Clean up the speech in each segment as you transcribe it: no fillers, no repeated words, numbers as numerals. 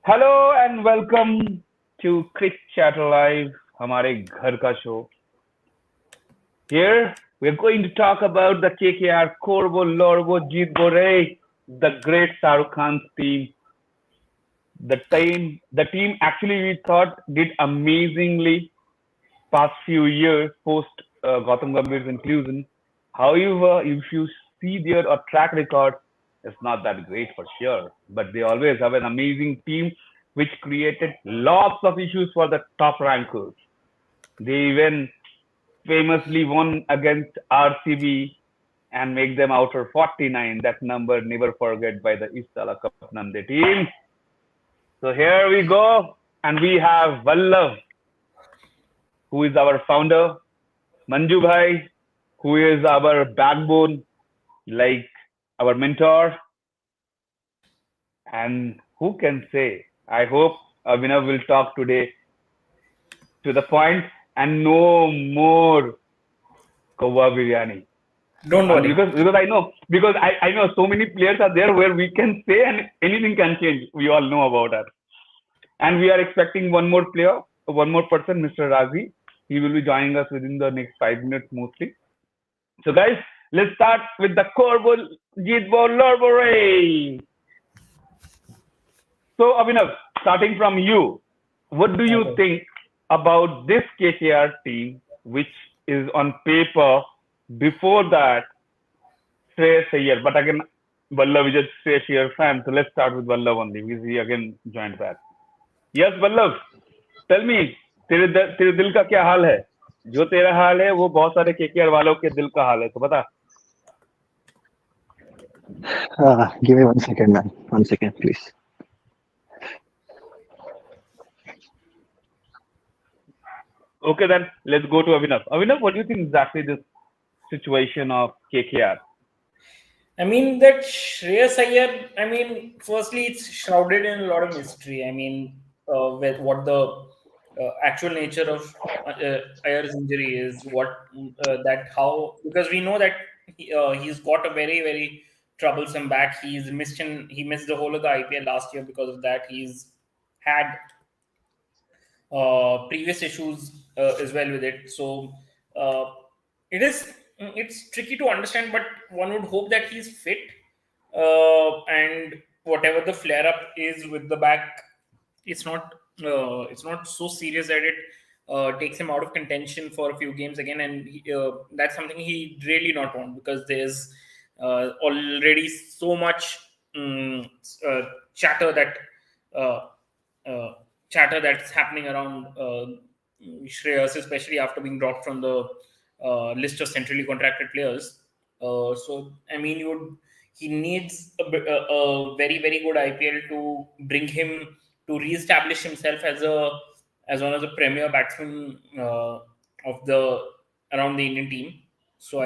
Hello and welcome to Cricket Chat Live, हमारे घर का show. Here we're going to talk about the KKR Corbo Lorbo Jeet Bore, the great Shahrukh Khan's team. The team actually we thought did amazingly past few years post Gautam Gambhir's inclusion. However, if you see their track record, it's not that great for sure. But they always have an amazing team which created lots of issues for the top rankers. They even famously won against RCB and make them outer 49. That number never forget by the Istala Cup Nande team. So here we go, and we have Vallav, who is our founder, Manju Bhai, who is our backbone, like our mentor, and who can say? I hope Abhinav will talk today to the point and no more Kawa biryani. Don't worry. Because I know so many players are there where we can say and anything can change. We all know about that. And we are expecting one more player, one more person, Mr. Razi. He will be joining us within the next 5 minutes mostly. So guys, let's start with the Corbo Jeetbo Lorbore. So Abhinav, starting from you, what do you think about this KKR team, which is on paper before that Shreyas Iyer? But again, Vallav is a Shreyas Iyer fan, so let's start with Vallav only because he again joined back. Yes, Vallav, tell me, तेरे दिल का क्या हाल है? जो तेरा हाल है वो बहुत सारे केकेआर वालों के दिल का हाल है, तो बता. Give me 1 second, man. 1 second, please. Okay, then let's go to Abhinav. Abhinav, what do you think exactly this situation of KKR? I mean, that Shreyas Iyer, firstly, it's shrouded in a lot of mystery. With what the actual nature of Iyer's injury is, because we know that he's got a very, very troublesome back. He missed the whole of the IPL last year because of that. He's had previous issues as well with it. So it's tricky to understand, but one would hope that he's fit, and whatever the flare up is with the back, it's not so serious that it takes him out of contention for a few games again, and that's something he really not want, because there's already so much chatter that that's happening around Shreyas, especially after being dropped from the list of centrally contracted players. He needs a very, very good IPL to bring him to re-establish himself as one of the premier batsmen around the Indian team. So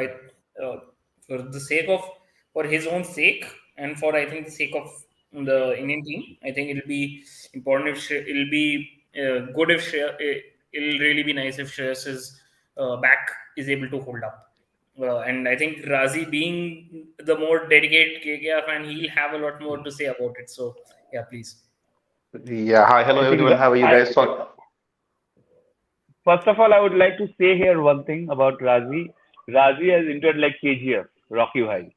for his own sake, and for I think the sake of the Indian team, I think it'll be important it'll be good it'll really be nice if Shreyas' back is able to hold up. And I think Razi, being the more dedicated KKR fan, he'll have a lot more to say about it. So yeah, please. Yeah, hi, hello I think everyone. How are you guys? First of all, I would like to say here one thing about Razi. Razi has entered like KGF, Rocky Bhai.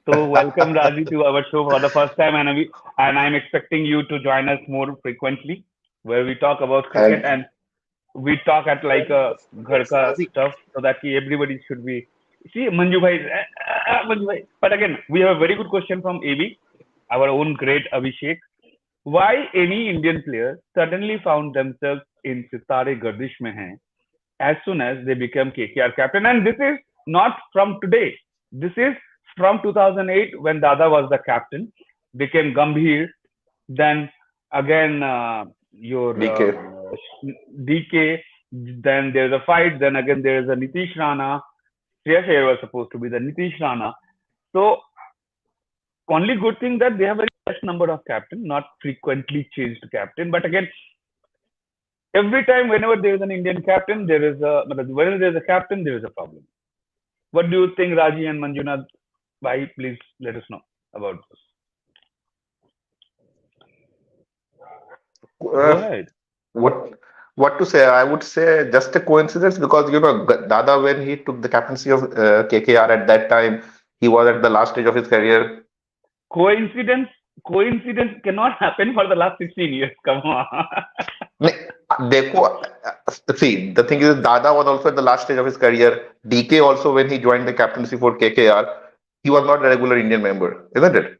So welcome Razi to our show for the first time, and I'm expecting you to join us more frequently, where we talk about cricket and we talk at like a ghar ka stuff, so that everybody should be. See, Manju Bhai. But again, we have a very good question from AB, our own great Abhishek. Why any Indian player suddenly found themselves in Sitare Gardish mein hai as soon as they became KKR captain? And this is not from today. This is from 2008 when Dada was the captain, became Gambhir, then again your DK, then there's a fight, then again there is a Nitish Rana. Shreyas Iyer was supposed to be the Nitish Rana. So only good thing that they have a less number of captain, not frequently changed captain. But again, every time whenever there is an Indian captain, whenever there is a captain, there is a problem. What do you think, Raji and Manjunath? Bhai, please let us know about this. Go Uh, ahead. what what to say? I would say just a coincidence because Dada, when he took the captaincy of KKR at that time, he was at the last stage of his career. Coincidence, coincidence cannot happen for the last 16 years. Come on. नहीं, देखो, see, the thing is, Dada was also at the last stage of his career. DK also, when he joined the captaincy for KKR, he was not a regular Indian member, isn't it?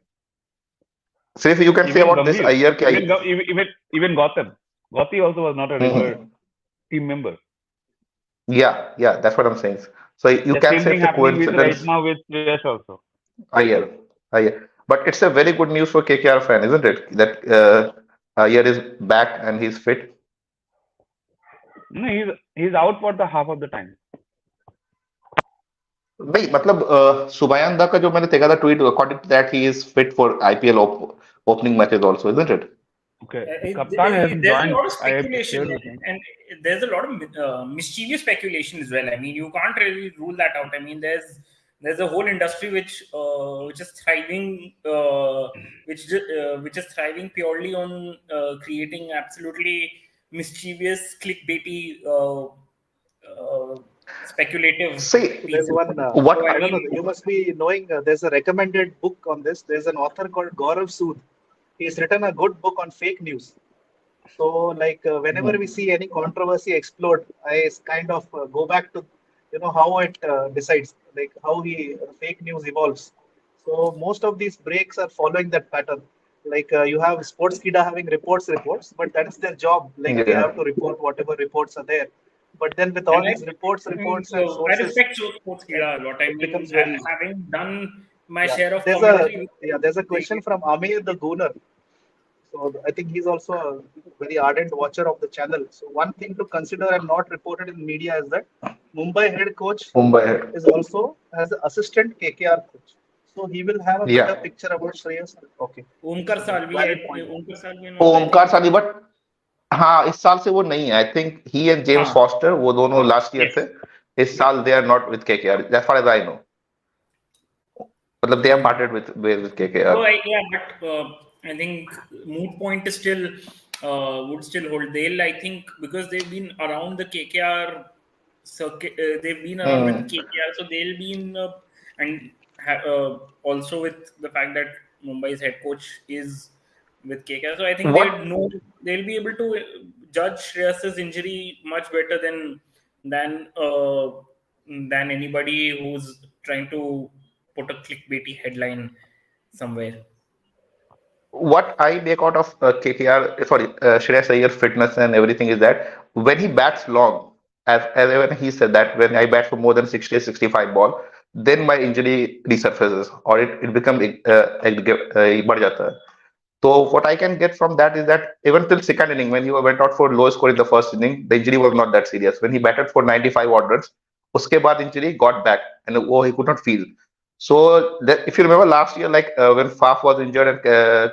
So if you can say Even about this Gambhir, Iyer, even Gautam. Gautam also was not a regular Mhm. team member. Yeah, that's what I'm saying. So you The can same say thing it's a happening with right coincidence, now with Yash also. Iyer, Iyer. But it's a very good news for KKR fan, isn't it? That Iyer is back and he's fit. No, he's out for the half of the time. नहीं मतलब सुबयान दा का जो मैंने देखा था tweet according to that he is fit for IPL opening matches also, isn't it? Okay, Kaptan has There's a joined. lot of I have speculation, shared with him. and there's a lot of mischievous speculation as well. I mean, you can't really rule that out. I mean, there's a whole industry which is thriving, which is thriving purely on creating absolutely mischievous, clickbaity, speculative See, There's pieces. one, what So I I don't know, mean, you must be knowing, there's a recommended book on this. There's an author called Gaurav Sood. He's written a good book on fake news. So, like, whenever we see any controversy explode, kind of go back to, how it decides, like how fake news evolves. So, most of these breaks are following that pattern. Like, you have Sports Kida having reports, but that is their job. Like, they yeah. have to report whatever reports are there. But then with and all these reports and I sources, respect sports Kira a lot. I it mean, becomes very, having done my yeah. share of There's a commentary, there's a question from Amir the Gooner. So I think he's also a very ardent watcher of the channel. So one thing to consider and not reported in media is that Mumbai head coach Mumbai. is also as the assistant KKR coach. So he will have a better Yeah. picture about Shreyas. Okay. Omkar So Salvi, valid point. Omkar Salvi and all, I Omkar think. सानी but हाँ इस साल से वो नहीं है I think he and James Huh. Foster वो दोनों लास्ट ईयर थे Yes. इस Yeah. साल they are not with KKR that's far as I know मतलब they are Hmm. Parted with KKR So yeah, but I think moot point is still would still hold. They'll, I think, because they've been around the KKR circuit, they've been around with KKR, so they'll be in and also with the fact that Mumbai's head coach is with KKR, so I think what they'll be able to judge Shreyas's injury much better than uh, than anybody who's trying to put a clickbaity headline somewhere. what I make out of KKR, sorry, Shreyas Iyer fitness and everything is that when he bats long, as even he said that when I bat for more than 60, 65 ball, then my injury resurfaces or it becomes बढ़ जाता है. So what I can get from that is that even till second inning, when he went out for low score in the first inning, the injury was not that serious. When he batted for 95 odd runs, उसके बाद injury got back and oh, he could not feel. So that, if you remember last year, like when Faf was injured and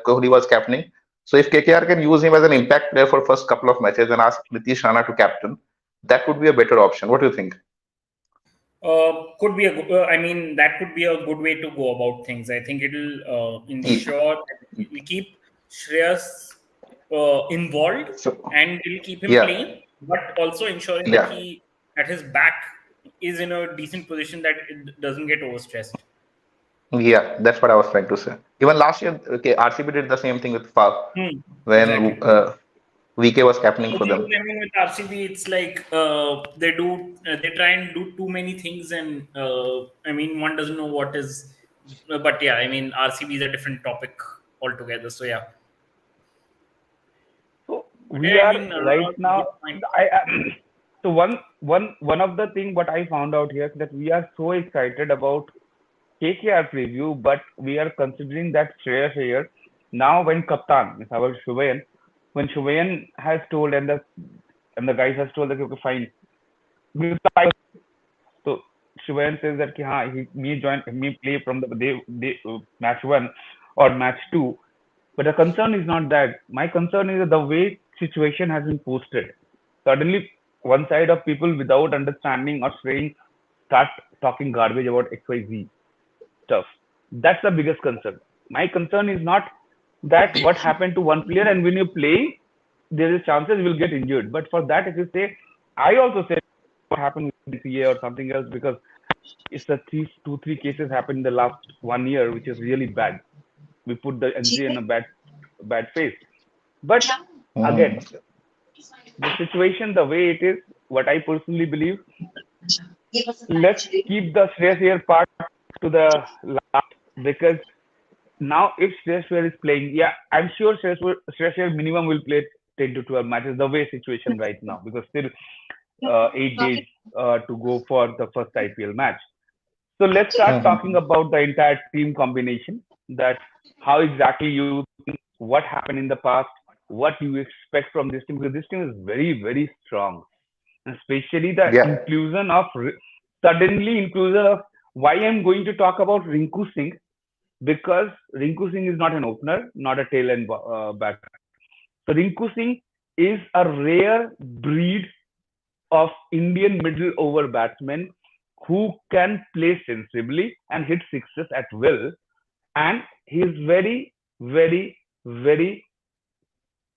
Kohli was captaining, so if KKR can use him as an impact player for first couple of matches and ask Nitish Rana to captain, that would be a better option. What do you think? Could be I mean, that could be a good way to go about things. I think it'll Ye- ensure that it'll keep Shreyas involved So, and it'll keep him yeah, playing, but also ensuring that yeah. he at his back is in a decent position that it doesn't get overstressed. Yeah, that's what I was trying to say. Even last year, okay, RCB did the same thing with Faf Hmm, when exactly. VK was captaining The for thing them. is, I mean, with RCB, it's like they try and do too many things, and I mean, one doesn't know what is. But yeah, I mean, RCB is a different topic altogether. So yeah, So but we yeah, I are mean, right good now. point. So one of the thing what I found out here is that we are so excited about KKR preview, but we are considering that Shreyas here now when Kaptan, is our Shubayan, when Shubayan has told and the guys has told that okay fine, we'll try. So Shubayan says that me play from the match one or match two, but the concern is not that. My concern is the way situation has been posted. Suddenly, one side of people without understanding or saying start talking garbage about XYZ stuff. That's the biggest concern. My concern is not that what happened to one player, and when you play, there is chances you will get injured. But for that, if you say, I also said what happened with CA or something else, because it's the two, three cases happened in the last 1 year, which is really bad. We put the NCA in a bad phase. But again, Hmm. the situation, the way it is, what I personally believe, let's keep the Shreyas Iyer part to the last, because now if Shreyas Iyer is playing, yeah, I'm sure Shreyas Iyer minimum will play 10 to 12 matches, the way situation right now, because still 8 days to go for the first IPL match. So let's start talking Hmm. about the entire team combination, that how exactly you think, what happened in the past, what you expect from this team, because this team is very, very strong, especially the Yeah. suddenly inclusion of why I'm going to talk about Rinku Singh, because Rinku Singh is not an opener, not a tail end batter. So Rinku Singh is a rare breed of Indian middle over batsmen who can play sensibly and hit sixes at will, and he is very, very, very,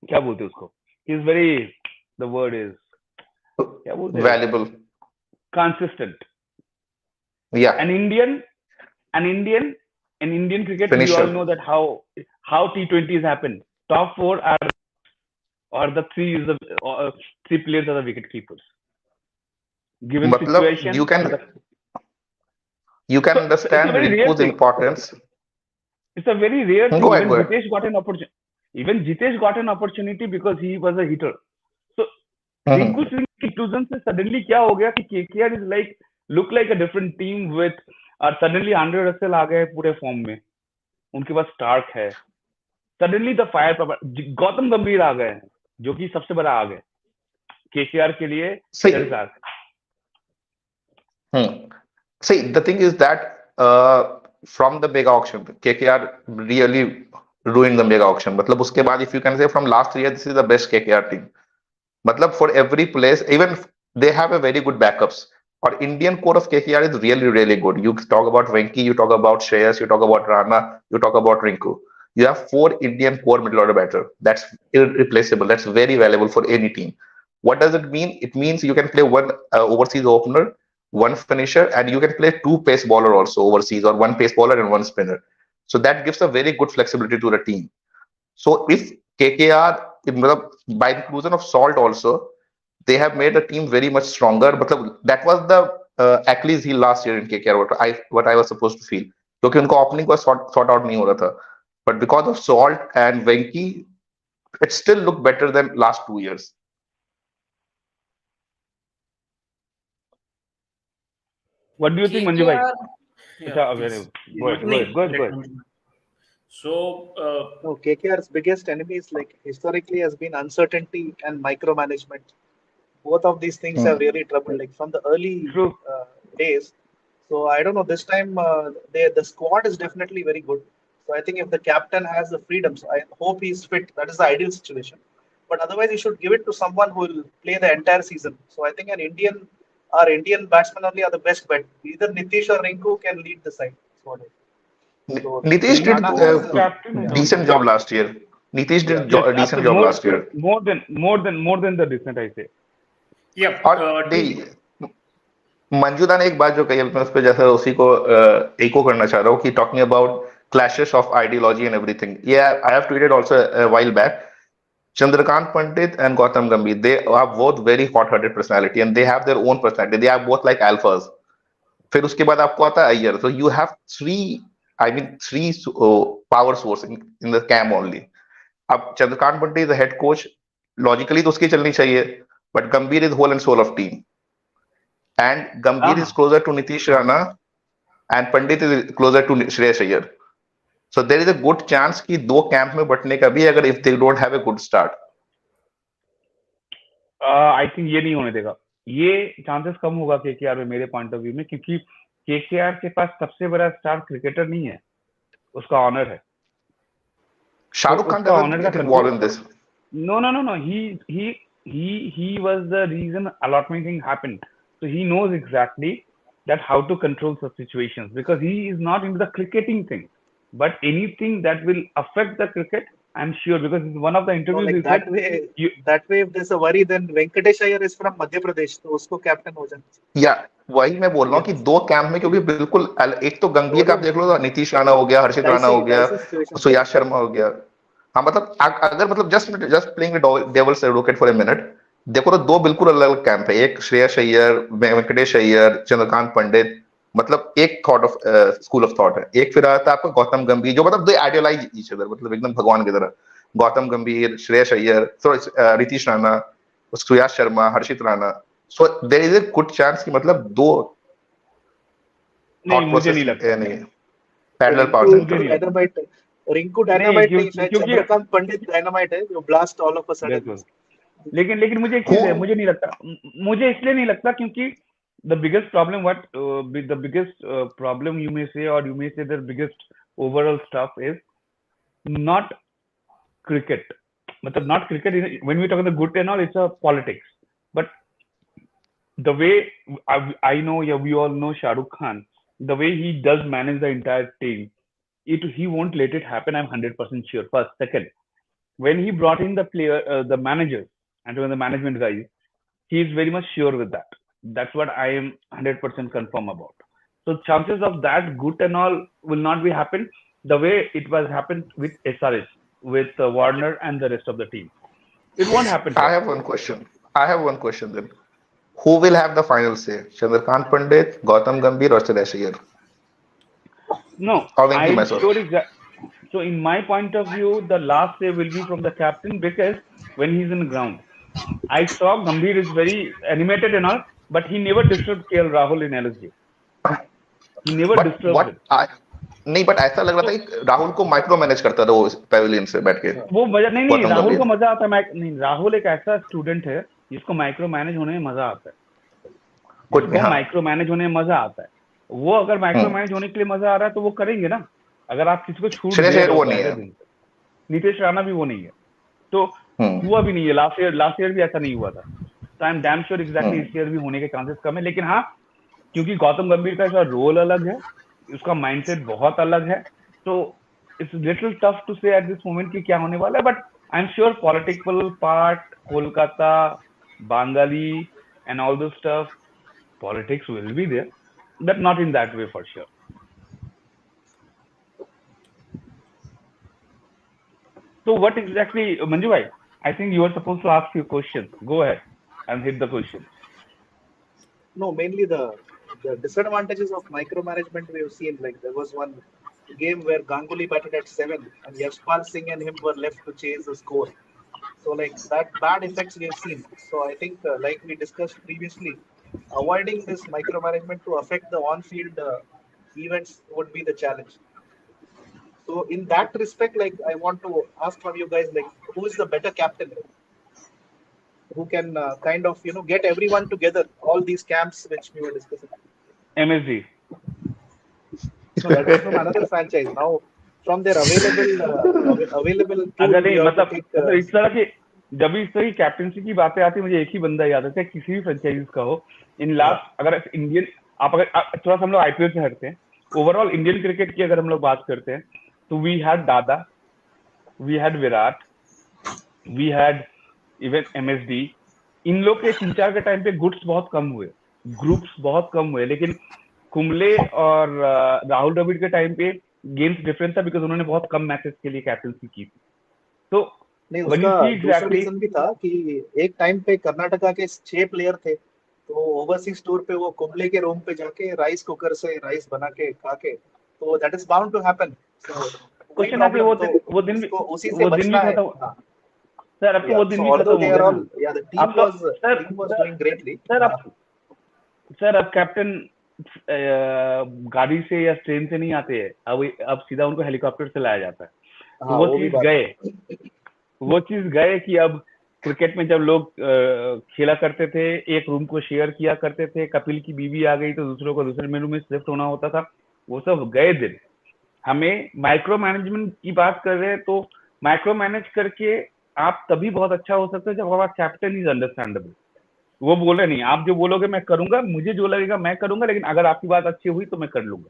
क्या बोलते हैं उसको? He is very, the word is, क्या बोलते हैं? Valuable. Consistent. Yeah. An Indian, an Indian, in Indian cricket, we all Finisher. know that how T20s happen. Top four are, or the three is the three players are the wicket keepers. Given मतलब situation, you can it's a understand very rare Rinku's thing. importance. It's a very rare thing. Go ahead. Even Go ahead. Jitesh got an opportunity. Even Jitesh got an opportunity because he was a hitter. So Hmm. Rinku Singh inclusion से suddenly क्या हो गया कि KKR is like look like a different team with suddenly Andre Russell आ गए पूरे form में, उनके पास Stark है, सडनली द फायर गौतम गंभीर आ गए हैं, जो कि सबसे बड़ा आ गए KKR के लिए See, Starc. See, the thing is that from the mega auction, KKR really ruined the mega auction. मतलब उसके बाद, if you can say from last year, this is the best KKR team. मतलब for every place, even they have a very good backups. Or Indian core of KKR is really, really good. You talk about Venki, you talk about Shreyas, you talk about Rana, you talk about Rinku. You have four Indian core middle order batter. That's irreplaceable. That's very valuable for any team. What does it mean? It means you can play one overseas opener, one finisher, and you can play two pace bowler also overseas, or one pace bowler and one spinner. So that gives a very good flexibility to the team. So if KKR, by inclusion of Salt also, they have made the team very much stronger. That was the Achilles heel last year in KKR. What I was supposed to feel, क्योंकि उनको opening was sort out नहीं हो रहा था. But because of Salt and Venki, it still looked better than last 2 years. What do you think, Manju bhai? KKR, yeah, अच्छा, please. go ahead, go ahead. So, No, KKR's biggest enemy is like historically has been uncertainty and micromanagement. Both of these things have really troubled, like from the early True. days. So I don't know. This time, the squad is definitely very good. So I think if the captain has the freedoms, I hope he's fit. That is the ideal situation. But otherwise, you should give it to someone who will play the entire season. So I think our Indian batsmen only are the best bet. Either Nitish or Rinku can lead the side. So, so Nitish did Rana has Rinku the captain is yeah, also decent job last year. Nitish yeah. did yes, a decent absolutely job last year. more than the decent, I say. yeah, और to मंजूदा ने एक बात जो कही, मैं उस पर जैसे उसी को इको करना चाह रहा हूँ कि talking about clashes of ideology and everything. Yeah, I have tweeted also a while back. Chandrakant Pandit and Gautam Gambhir, they are both very hot-headed personality and they have their own personality. They are both like alphas. फिर उसके बाद आपको आता है Iyer. So you have three power source in the camp only. अब Chandrakant Pandit is the head coach. Logically तो उसकी चलनी चाहिए. But Gambhir is whole and soul of team. And Gambhir is closer to Nitish Rana and Pandit is closer to Shreyas Iyer. So there is a good chance कि दो camp में बटने का भी, अगर if they don't have a good start. I think ये नहीं होने देगा, ये चांसेस कम होगा KKR में, मेरे पॉइंट ऑफ व्यू में, क्योंकि KKR के पास सबसे बड़ा स्टार क्रिकेटर नहीं है, उसका ऑनर है. Shahrukh Khan doesn't get involved in this. No. He was the reason allotment thing happened. So he knows exactly that how to control such situations, because he is not into the cricketing thing. But anything that will affect the cricket, I'm sure because in one of the So interviews like he said, you, that way if there's a worry, then Venkatesh Iyer is from Madhya Pradesh, तो उसको captain हो जाना चाहिए. या वही मैं बोल रहा हूँ कि Yes. दो कैंप में, क्योंकि बिल्कुल एक तो गंभीर का आप देख लो तो नीतीश राणा हो गया, हर्षित राणा हो गया, Dicey situation. सुयाश शर्मा हो गया. हाँ मतलब अगर मतलब just just playing devil's advocate for a minute, देखो तो दो बिल्कुल अलग अलग कैंप है. एक श्रेयस अय्यर, वेंकटेश अय्यर, चंद्रकांत पंडित, मतलब एक thought of school of thought है. एक फिर आता है आपका गौतम गंभीर, जो मतलब दे आइडियलाइज ईच अदर, मतलब एकदम भगवान की तरह. Gautam Gambhir, Shreyas Iyer, Nitish Rana, Suyash Sharma, Harshit Rana. So there is a good chance कि मतलब दो नहीं थॉट मुझे प्रोसेस नहीं लगता. नहीं है, पैरेलल पावर रिंकू मुझे सेक्टर. नहीं लगता. डायनामाइट रिंकू नहीं डायनामाइट नहीं, शायद क्योंकि चंद्रकांत पंडित डायनामाइट है जो blast all of a sudden. बिल्कुल. लेकिन मुझे एक हु चीज है, मुझे नहीं लगता. मुझे इसलिए नहीं लगता क्योंकि the biggest problem the biggest problem you may say, or you may say the biggest overall stuff is not cricket. मतलब not cricket, when we talk about the good and all, it's a politics. But the way I know, yeah, we all know Shah Rukh Khan, the way he does manage the entire team, he won't let it happen. I'm 100% sure. First, second, when he brought in the the managers and the management guys, he is very much sure with that. That's what I am 100% confirm about. So chances of that good and all will not be happen the way it was happened with SRS, with Warner and the rest of the team. It won't happen I here. have one question. I have one question then. Who will have the final say? Chandrakant Pandit, Gautam Gambhir, or Suresh Iyer? No, Or Venki I'm Mysore? sure so in my point of view, the last say will be from the captain because when he's in the ground, I saw Gambhir is very animated and all, but he never disturbed KL Rahul in LSG. He never But disturbed what him. I नहीं, but ऐसा लग रहा था कि राहुल को micro manage करता था वो पेविलियन से बैठ के. वो मजा नहीं, गौतम राहुल को गंभीर मजा आता है. नहीं, राहुल एक ऐसा स्टूडेंट है जिसको माइक्रो मैनेज होने में मजा आता है. कुछ भी. जिसको हाँ. माइक्रो मैनेज होने में मजा आता है, वो अगर माइक्रो मैनेज होने के लिए मजा आ रहा है तो वो करेंगे ना. अगर आप किसी को छूट श्रेयस दे अय्यर रहे हो वो नहीं पहले है. दिन से. नीतीश राणा भी वो नहीं है. तो हम्म. हुआ भी नहीं है. लास्ट ईयर भी ऐसा नहीं हुआ था. तो I am damn sure exactly इस ईयर भी होने के चांसेस कम है. लेकिन हाँ, क्योंकि गौतम गंभीर का इसका रोल अलग है, उसका माइंडसेट बहुत अलग है, तो इट्स लिटिल टफ टू से एट दिस मोमेंट कि क्या होने वाला है. But I am sure political part, Kolkata, Bengali and all this stuff, politics will be there, but not in that way for sure. So what exactly, Manju bhai, I think you are supposed to ask few questions. Go ahead and hit the questions. No, mainly the disadvantages of micromanagement we have seen. Like there was one game where Ganguly batted at 7 and Yashpal Singh and him were left to chase the score. So like that bad effects we have seen. So I think like we discussed previously, avoiding this micromanagement to affect the on-field events would be the challenge. So in that respect, like I want to ask from you guys, like who is the better captain who can kind of get everyone together, all these camps which we were discussing? MSD. No, that is from another franchise. Now from their available pool, अगर we नहीं have to मतलब pick, इस तरह की, जब इस तरह की कैप्टनसी की बातें आती है, मुझे एक ही बंदा याद आता है, किसी भी फ्रेंचाइज का हो. इन लास्ट अगर इंडियन, आप अगर थोड़ा सा हम लोग आईपीएल से हटते हैं, ओवरऑल इंडियन क्रिकेट की अगर हम लोग बात करते हैं, तो we had Dada, we had Virat, we had even MSD. इन लोग के 3-4 के टाइम पे गुड्स बहुत कम हुए, ग्रुप्स बहुत कम हुए. लेकिन कुंबले और राहुल द्रविड़ के टाइम पे गेम्स डिफरेंस था बिकॉज उन्होंने बहुत कम मैचेस के लिए कैप्टनसी की थी. तो नहीं, when you उसका see दूसरा exactly, रीजन भी था कि एक टाइम पे कर्नाटका के 6 प्लेयर थे, तो ओवरसीज टूर पे वो कुंबले के रूम पे जाके राइस कुकर से राइस बना के खा के, तो that is bound to happen. Question है कि वो दिन भी, उसी से वो दिन भी बचना है. खत्म. सर अब तो वो दिन भी although खत्म they हो are गया all, ना. yeah, the team was doing greatly. Sir अब कैप्टन गाड़ी से या ट्रेन से नहीं आते हैं, अब सीधा उनको हेलीकॉप्टर से लाया जाता है. तो वो चीज गए कि अब क्रिकेट में जब लोग खेला करते थे, एक रूम को शेयर किया करते थे, कपिल की बीवी आ गई तो दूसरों को दूसरे रूम में शिफ्ट होना होता था, वो सब गए दिन. हमें माइक्रो मैनेजमेंट की बात कर रहे हैं, तो माइक्रो मैनेज करके आप तभी बहुत अच्छा हो सकते हैं जब हमारा कैप्टन इज अंडरस्टैंडेबल. वो बोले नहीं, आप जो बोलोगे मैं करूंगा, मुझे जो लगेगा मैं करूंगा, लेकिन अगर आपकी बात अच्छी हुई तो मैं कर लूंगा.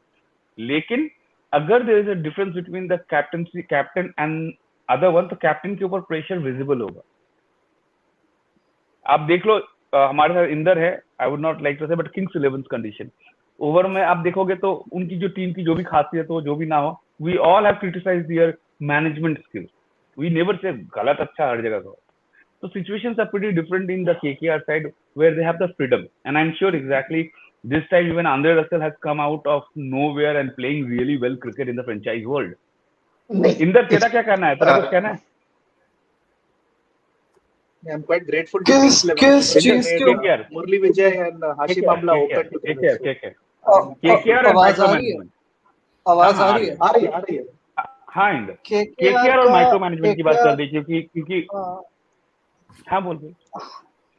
लेकिन अगर there is a difference between the captain and other one, तो कैप्टन के ऊपर प्रेशर विजिबल होगा। आप देख लो, हमारे साथ इंदर है, I would not like to say, but Kings 11 condition over में आप देखोगे तो उनकी जो टीम की जो भी खासियत हो, जो भी ना हो, we all have criticise their management skills. We never say गलत अच्छा हर जगह का। So situations are pretty different in the KKR side where they have the freedom, and I'm sure exactly this time even Andre Russell has come out of nowhere and playing really well cricket in the franchise world. नहीं, इंदर तेरा क्या कहना है? तेरा कुछ कहना है? I'm quite grateful to किस Kings 11 किस because they चीज made के KKR, Murli Vijay and Hashim KKR, Amla KKR, open together. KKR, So, KKR, a- KKR अ- और आवाज माइक्रो आ रही है? मैनेजमेंट। हाँ आवाज हाँ आ आ रही रही है? है। आ रही है, आ रही है। हाँ इंदर, केकेआर KKR और का माइक्रो मैनेजमेंट की बात चल केकेआर रही थी क्योंकि हाँ बोल बोल।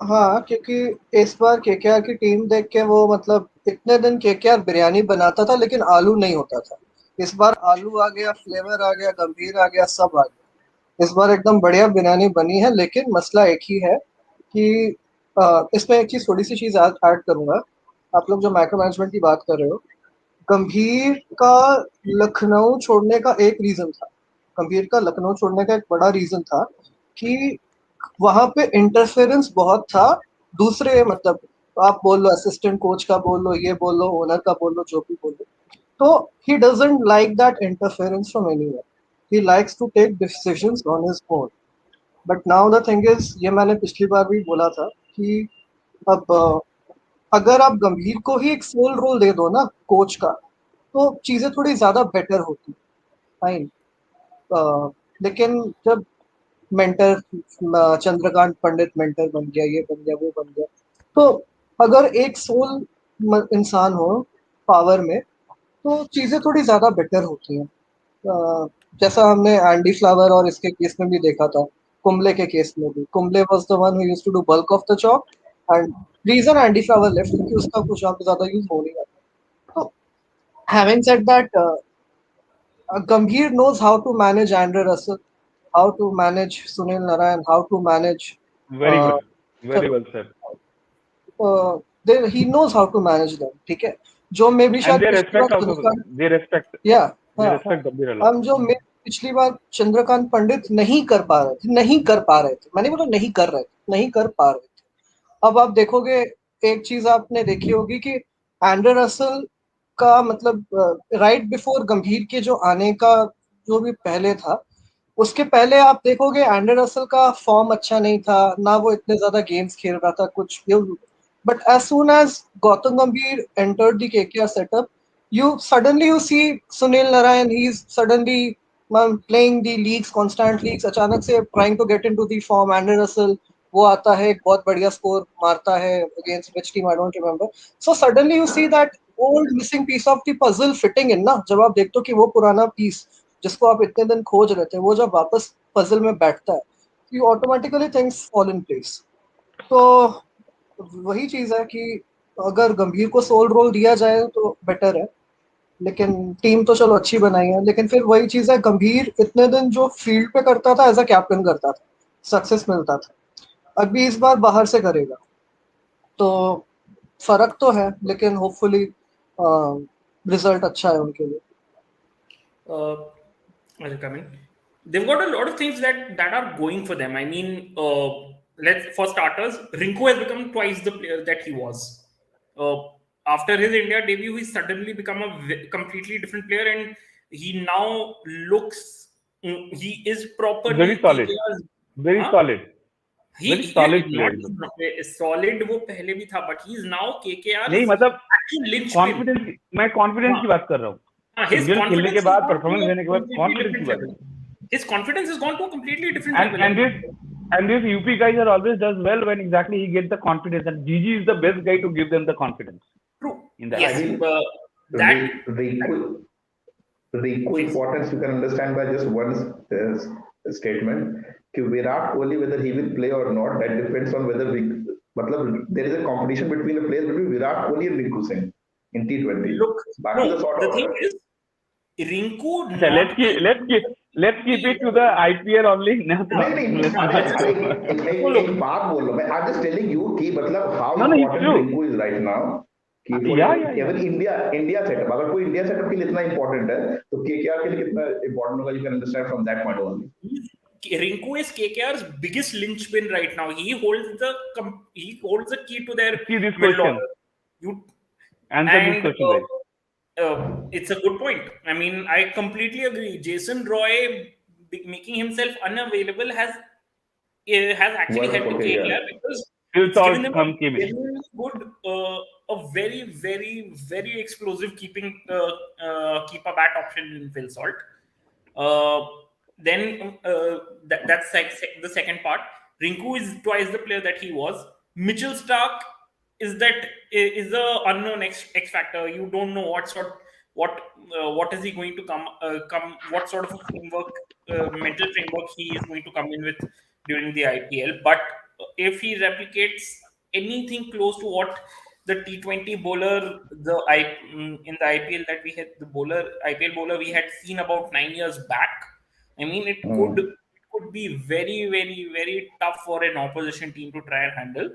हाँ, क्योंकि इस बार केकेआर की टीम देख के वो मतलब इतने दिन केकेआर बिरयानी बनाता था लेकिन आलू नहीं होता था। इस बार आलू आ गया, फ्लेवर आ गया, गंभीर आ गया, सब आ गया। इस बार एकदम बढ़िया बिरयानी बनी है, लेकिन मसला एक ही है कि इसमें एक चीज, थोड़ी सी चीज ऐड करूंगा। आप लोग जो माइक्रो मैनेजमेंट की बात कर रहे हो, गंभीर का लखनऊ छोड़ने का एक रीजन था। गंभीर का लखनऊ छोड़ने का एक बड़ा रीजन था कि वहां पे इंटरफेरेंस बहुत था। दूसरे मतलब आप बोल लो, असिस्टेंट कोच का बोल लो, ये बोल लो, ओनर का बोल लो, जो भी बोल लो, तो he doesn't like that interference from anywhere. He likes to take decisions on his own. But now the thing is, ये मैंने पिछली बार भी बोला था कि अब अगर आप गंभीर को ही एक सोल रोल दे दो ना कोच का, तो चीजें थोड़ी ज्यादा बेटर होती। फाइन। लेकिन जब मेंटर चंद्रकांत पंडित मेंटर बन गया, ये बन गया, वो बन गया, तो अगर एक सोल इंसान हो पावर में, तो चीजें थोड़ी ज्यादा बेटर होती हैं। जैसा हमने एंडी फ्लावर और इसके केस में भी देखा था, कुंबले के केस में भी। Kumble was the one who used to do bulk of the job, and reason Andy Flower left क्योंकि उसका कुछ यहाँ पे ज्यादा यूज हो नहीं रहा। तो having said that, Gambhir knows how to manage Andre Russell, how to manage Sunil Narayan, how to manage. Very Uh, good, very well sir. he knows how to manage them, ठीक है। जो मैं भी and शायद दे पिछली बार respect also, Chandrakant, दे respect, या दे हाँ हाँ, रेस्पेक्ट गंभीर अलग। हम जो मैं पिछली बार चंद्रकांत पंडित नहीं कर पा रहे थे, नहीं कर पा रहे थे, मैंने बोला नहीं कर रहे थे, नहीं कर पा रहे थे। अब आप देखोगे, एक चीज आपने देखी होगी कि एंड्रे रसल का मतलब राइट बिफोर गंभीर के जो आने का जो भी पहले था, उसके पहले आप देखोगे एंड्रे रसल का फॉर्म अच्छा नहीं था ना, वो इतने ज्यादा गेम्स खेल रहा था कुछ। But as soon as Gautam Gambhir entered the KKR setup, you suddenly you see Sunil Narayan, he's suddenly playing the leagues, constant leagues, अचानक से trying to get into the form। Andre Russell वो आता है, एक बहुत बढ़िया स्कोर मारता है against which team I don't remember। So suddenly you see that old missing piece of the puzzle fitting in ना। जब आप देखते हो कि वो पुराना पीस जिसको आप इतने दिन खोज रहे थे, वो जब वापस पजल में बैठता है, you automatically things fall in place. तो वही चीज है कि अगर गंभीर को सोल रोल दिया जाए तो बेटर है। लेकिन टीम तो चलो अच्छी बनाई है, लेकिन फिर वही चीज है, गंभीर इतने दिन जो फील्ड पे करता था एज अ कैप्टन करता था, सक्सेस मिलता था, अभी इस बार बाहर से करेगा, तो फर्क तो है, लेकिन होपफुली रिजल्ट अच्छा है उनके लिए। I'll come in. They've got a lot of things that are going for them. I mean, let's for starters, Rinku has become twice the player that he was. Uh, After his India debut, he's suddenly become a completely different player, and he now looks. He is properly very solid, KKR's. Very Huh? Solid, He very yeah, solid not player. solid वो पहले भी था, but he is now नहीं KKR's मतलब actual linchpin. Confidence, मैं confidence हाँ, की बात कर रहा हूँ। his इंडियन खेलने के confidence has बाद, gone to परफॉर्मेंस a देने के बाद completely कॉन्फिडेंस की different बात level. है। His confidence has gone to a completely different And level. and this and this UP guys are always does well when exactly he gets the confidence, and Gigi is the best guy to give them the confidence True. in that. I Yes. mean, That. Rinku Please. importance you can understand by just one statement. कि Virat Kohli whether he will play or not, that depends on whether मतलब there is a competition between the players between Virat Kohli and Rinku Singh in T20. Look, बाकी no, तो sort the out thing है. is, Rinku अच्छा, not being. let's keep it to the IPL only. No, नहीं Look, एक बात बोल रहा हूँ मैं. I'm just telling you कि मतलब how no, it's important true. Rinku is right now. कि for even India setup, अगर कोई इंडिया सेटअप के लिए इतना इंपॉर्टेंट है तो केकेआर के लिए कितना इंपॉर्टेंट होगा, you can understand from that point only. Rinku is KKR's biggest linchpin right now. He holds the key to their See this middle question. order. You Answer this and question, guys. it's a good point. I mean, I completely agree. Jason Roy making himself unavailable has actually Worked helped for KKR KKR. because Phil it's given Salt them come a came in. genuinely good, a very, very, very explosive keeper bat option in Phil Salt. Then that's like the second part. Rinku is twice the player that he was. Mitchell Stark is the unknown X factor. You don't know what is he going to come what sort of a framework, mental framework he is going to come in with during the IPL. But if he replicates anything close to what the T20 bowler, in the IPL that we had, the IPL bowler we had seen about 9 years back. I mean, it could be very, very, very tough for an opposition team to try and handle.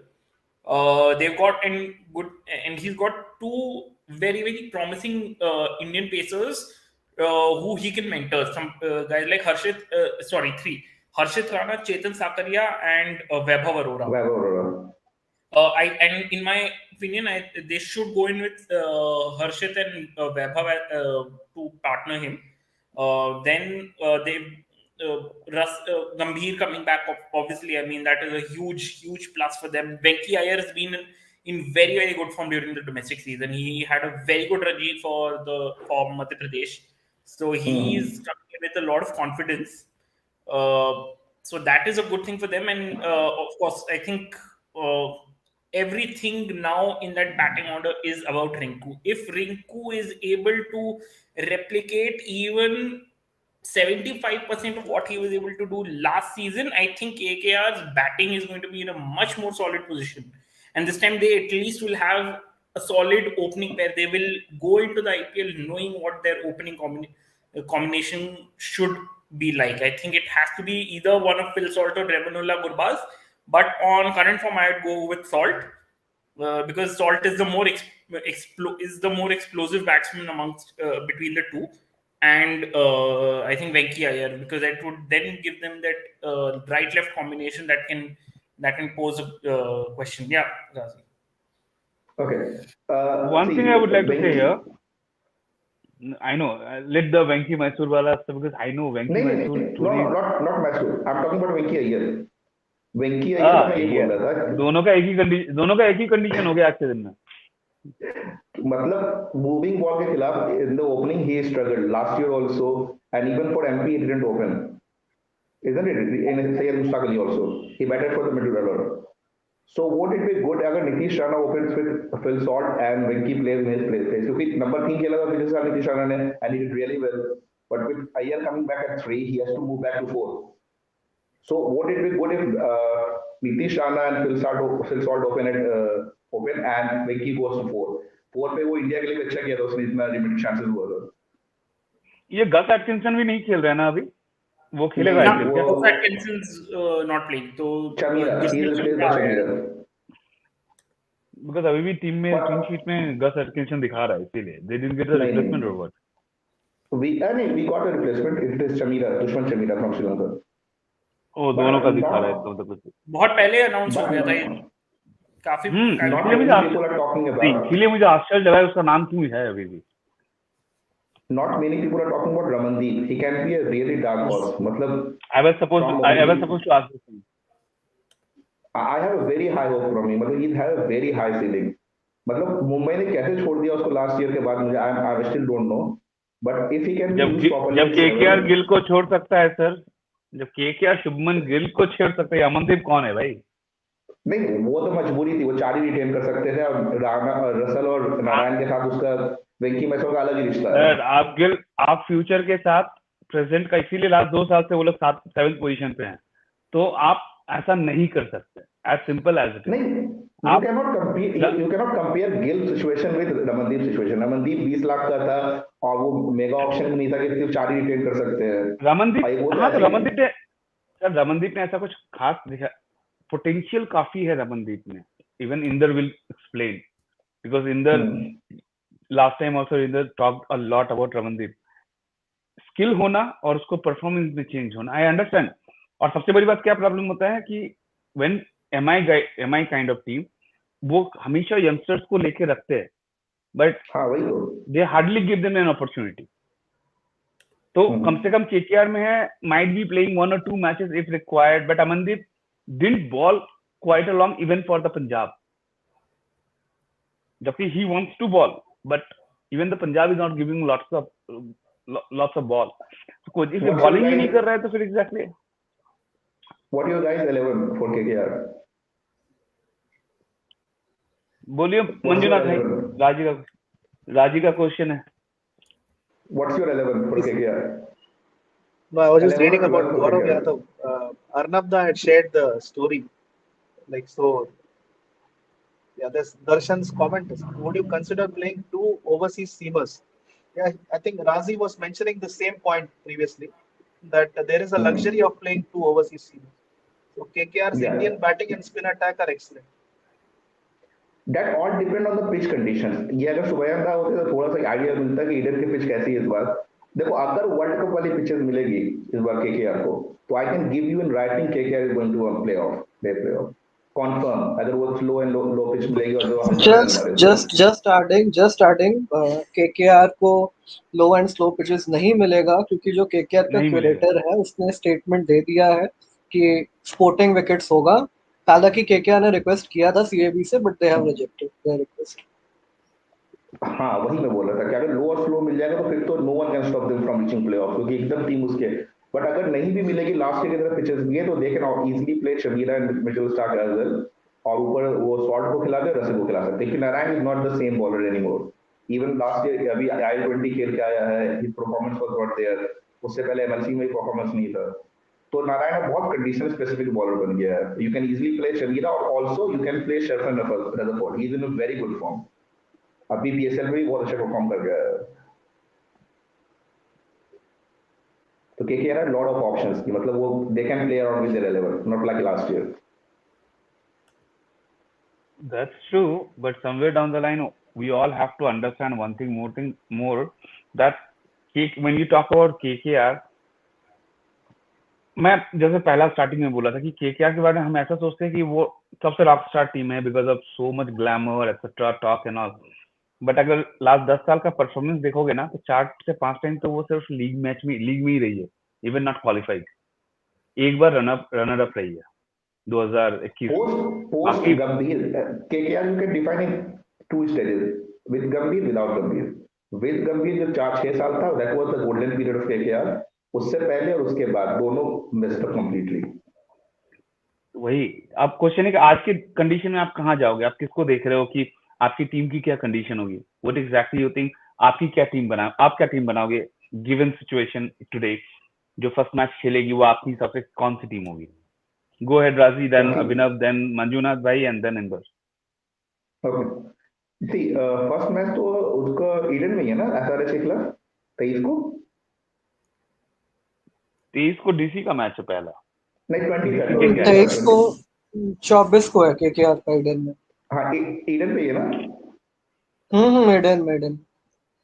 They've got and he's got two very, very promising Indian pacers who he can mentor. Some guys like three: Harshit Rana, Chetan Sakaria, and Vaibhav Arora. And in my opinion, they should go in with Harshit and Vaibhav to partner him. They Gambhir coming back. Obviously, I mean that is a huge, huge plus for them. Venki Iyer has been in very, very good form during the domestic season. He had a very good Ranji for Madhya Pradesh, so he's coming in with a lot of confidence. So that is a good thing for them, and of course, I think everything now in that batting order is about Rinku. If Rinku is able to replicate even 75% of what he was able to do last season, I think KKR's batting is going to be in a much more solid position. And this time they at least will have a solid opening pair. They will go into the IPL knowing what their opening combination should be like. I think it has to be either one of Phil Salt or Revanullah Gurbaz. But on current form, I would go with Salt because Salt is the more explosive batsman amongst between the two, and I think Venki Iyer, because that would then give them that right left combination that can pose a question. Yeah, Ghazi. Okay. One thing I would like to say here. I know. Let the Venki Mysore wala because I know Venki Mysore No, not Mysore. I'm talking about Venki Iyer. Venki Iyer का मैं ये बोल रहा था. दोनों का एक ही condition हो गया आज के दिन में. मतलब moving ball के खिलाफ in the opening he struggled last year also, and even for MP he didn't open, isn't it? In Syed Mushtaq Ali also he batted for the middle order. So would it be good अगर Nitish Rana opens with Phil Salt and Venki plays in his place? क्योंकि number 3 खेला था पिछले साल नीतीश राणा ने and he did really well. But with Iyer coming back at 3, he has to move back to 4. So would it be good if Nitish Rana and Phil Salt open and Venki goes to 4? 4 पे वो India के लिए अच्छा किया था, उसने इतना limited chances हुआ था. ये गस एटकिंसन भी नहीं खेल रहा है ना अभी, वो खेलेगा क्या? Gus Atkinson's not playing, तो Chamira, he is replaced by Chamira. Because अभी भी टीम शीट में गस एटकिंसन दिखा रहा है, इसीलिए they didn't get a replacement or what? We got a replacement. It is Chamira, Dushman Chamira from Sri Lanka. ओ दोनों का दिखा रहा है इसका मतलब कुछ. बहुत पहले अनाउंस हो गया था ये, काफी. इसलिए मुझे आश्चर्य लगा उसका नाम क्यों है अभी भी. Not many people are talking about Ramandeep. He can be a really dark horse. मतलब I was supposed to ask this thing. I have a very high hope from him. मतलब he has a very high ceiling. मतलब मुंबई ने कैसे छोड़ दिया उसको last year के बाद मुझे I still don't know. But if he can जब KKR गिल को छोड़ सकता है सर, जब KKR शुभमन गिल को छोड़ सकता है, अमनदीप कौन है भाई? नहीं, वो तो मजबूरी थी, वो 4 ही रिटेन कर सकते थे और राणा और रसल और नारायण के साथ उसका वेंकी मैसोर का अलग ही रिश्ता है. सर आप फ्यूचर के साथ प्रेजेंट का, इसीलिए लास्ट 2 साल से वो लोग 7th पोजीशन पे हैं, तो आप ऐसा नहीं कर सकते. As simple as it. नहीं, you cannot compare Gill situation with Ramandeep situation. Ramandeep 20 lakh का था और वो मेगा ऑप्शन में नहीं था कि सिर्फ 4 ही रिटेन कर सकते हैं. रमनदीप ने ऐसा कुछ खास दिखा, पोटेंशियल काफी है रमनदीप में. Even Inder will explain, because Inder last time also Inder talked a lot about Ramandeep. Skill होना और उसको परफॉर्मेंस में चेंज होना, आई अंडरस्टैंड. और सबसे बड़ी बात क्या प्रॉब्लम होता है कि when MI kind of team वो हमेशा यंगस्टर्स को लेके रखते हैं, बट हाँ वही तो। They hardly give them an opportunity. तो कम से कम केकेआर में है, might be playing 1 or 2 matches if required, but Amandeep didn't bowl quite along even for the Punjab, जबकि he wants to ball, but even the Punjab is not giving lots of ball. So if ये bowling ही नहीं कर रहा है तो फिर exactly What your guys 11 for KKR? बोलिए मंजुनाथ भाई, राजी का क्वेश्चन है. What's your 11 for KKR? No, I was just 11 reading or about 12 for Gaurav KKR? Yadav. Arnabda had shared the story. Like, so, yeah, there's Darshan's comment is, would you consider playing 2 overseas seamers? Yeah, I think Razi was mentioning the same point previously, that there is a luxury of playing 2 overseas seamers. So KKR's Yeah. Indian batting and spin attack are excellent. That all depend on the pitch conditions. ये अगर सुबह होते तो थोड़ा सा idea मिलता कि Eden की पिच कैसी है इस बार. देखो अगर वर्ल्ड कप वाली पिचेस मिलेगी इस बार केकेआर को, तो I can give you in writing KKR is going to play off confirm. अगर वो स्लो एंड लो पिच मिलेगी और जो हम just adding KKR को लो एंड स्लो पिचेस नहीं मिलेगा, क्योंकि जो KKR का क्यूरेटर है उसने स्टेटमेंट दे दिया है कि स्पोर्टिंग विकेट्स होगा. हालांकि KKR ने रिक्वेस्ट किया था CAB से, but they have rejected there request. हाँ वही मैं बोल रहा था कि अगर लो और स्लो मिल जाएगा तो फिर तो no one can stop them from reaching playoff, क्योंकि एकदम टीम उसके. बट अगर नहीं भी मिलेगी लास्ट ईयर की तरह पिचेस भी है तो they can easily play Chameera and Mitchell Starc as well, और ऊपर वो शॉर्ट को खिला दे, रसल को खिला सकते. लेकिन Narine is not the same bowler anymore. Even last year अभी I20 खेल के आया है, his performance was not there. उससे पहले एमएलसी में परफॉर्मेंस नहीं था. तो नारायण बहुत कंडीशन स्पेसिफिक बॉलर बन गया है. You can easily play Chameera और also you can play Sherfane Rutherford. He is in a very good form. अभी PSL में भी बहुत अच्छा परफॉर्म कर गया है. तो KKR had lot of options कि मतलब वो they can play around with their 11, not like last year. That's true, but somewhere down the line we all have to understand one thing more that when you talk about KKR, मैं जैसे पहला starting में बोला था कि KKR के बारे में हम ऐसा सोचते हैं कि वो सबसे रॉक स्टार टीम है because of so much glamour etcetera talk and all. But अगर लास्ट 10 साल का परफॉर्मेंस देखोगे ना तो 4 से 5 टाइम तो वो सिर्फ लीग में ही रही है, इवन नॉट क्वालिफाइड. एक बार रनर अप रही है 2021. Post Gambhir, KKR you can define in 2 stages, with Gambhir, without Gambhir. With Gambhir जो 4-6 साल था, that was the golden period of KKR. उससे पहले और उसके बाद दोनों messed up completely. वही अब क्वेश्चन है कि आज के कंडीशन में आप कहाँ जाओगे, आप किसको देख रहे हो कि आपकी टीम की क्या कंडीशन होगी, व्हाट एग्जैक्टली यू थिंक, आप क्या टीम बनाओगे गिवन सिचुएशन टुडे. जो फर्स्ट मैच खेलेगी वो आपकी हिसाब से कौन सी टीम होगी? Go ahead Raji, then Abhinav, then Manjunath भाई and then Inder. Okay see first match तो उसका ईडन में ही है ना, SRH के खिलाफ 23 को डीसी का मैच है पहला. नहीं 23 को 24 को है KKR का ईडन में. हाँ ईडन पे ही है ना. ईडन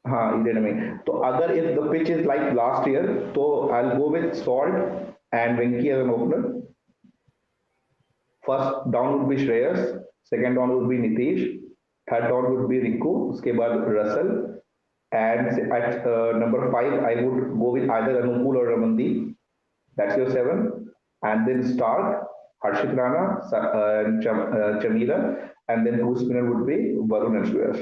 हाँ ईडन में. तो अगर if the pitch is like last year तो I will go with Salt and Venky as an opener. First down would be Shreyas, second down would be Nitish, third down would be Rinku, उसके बाद Russell, and at number 5 I would go with either Anukul और Ramandeep. That's your 7. And then Starc, Harshit Rana, Chamira, and then whose spinner would be Varun and Shreyas.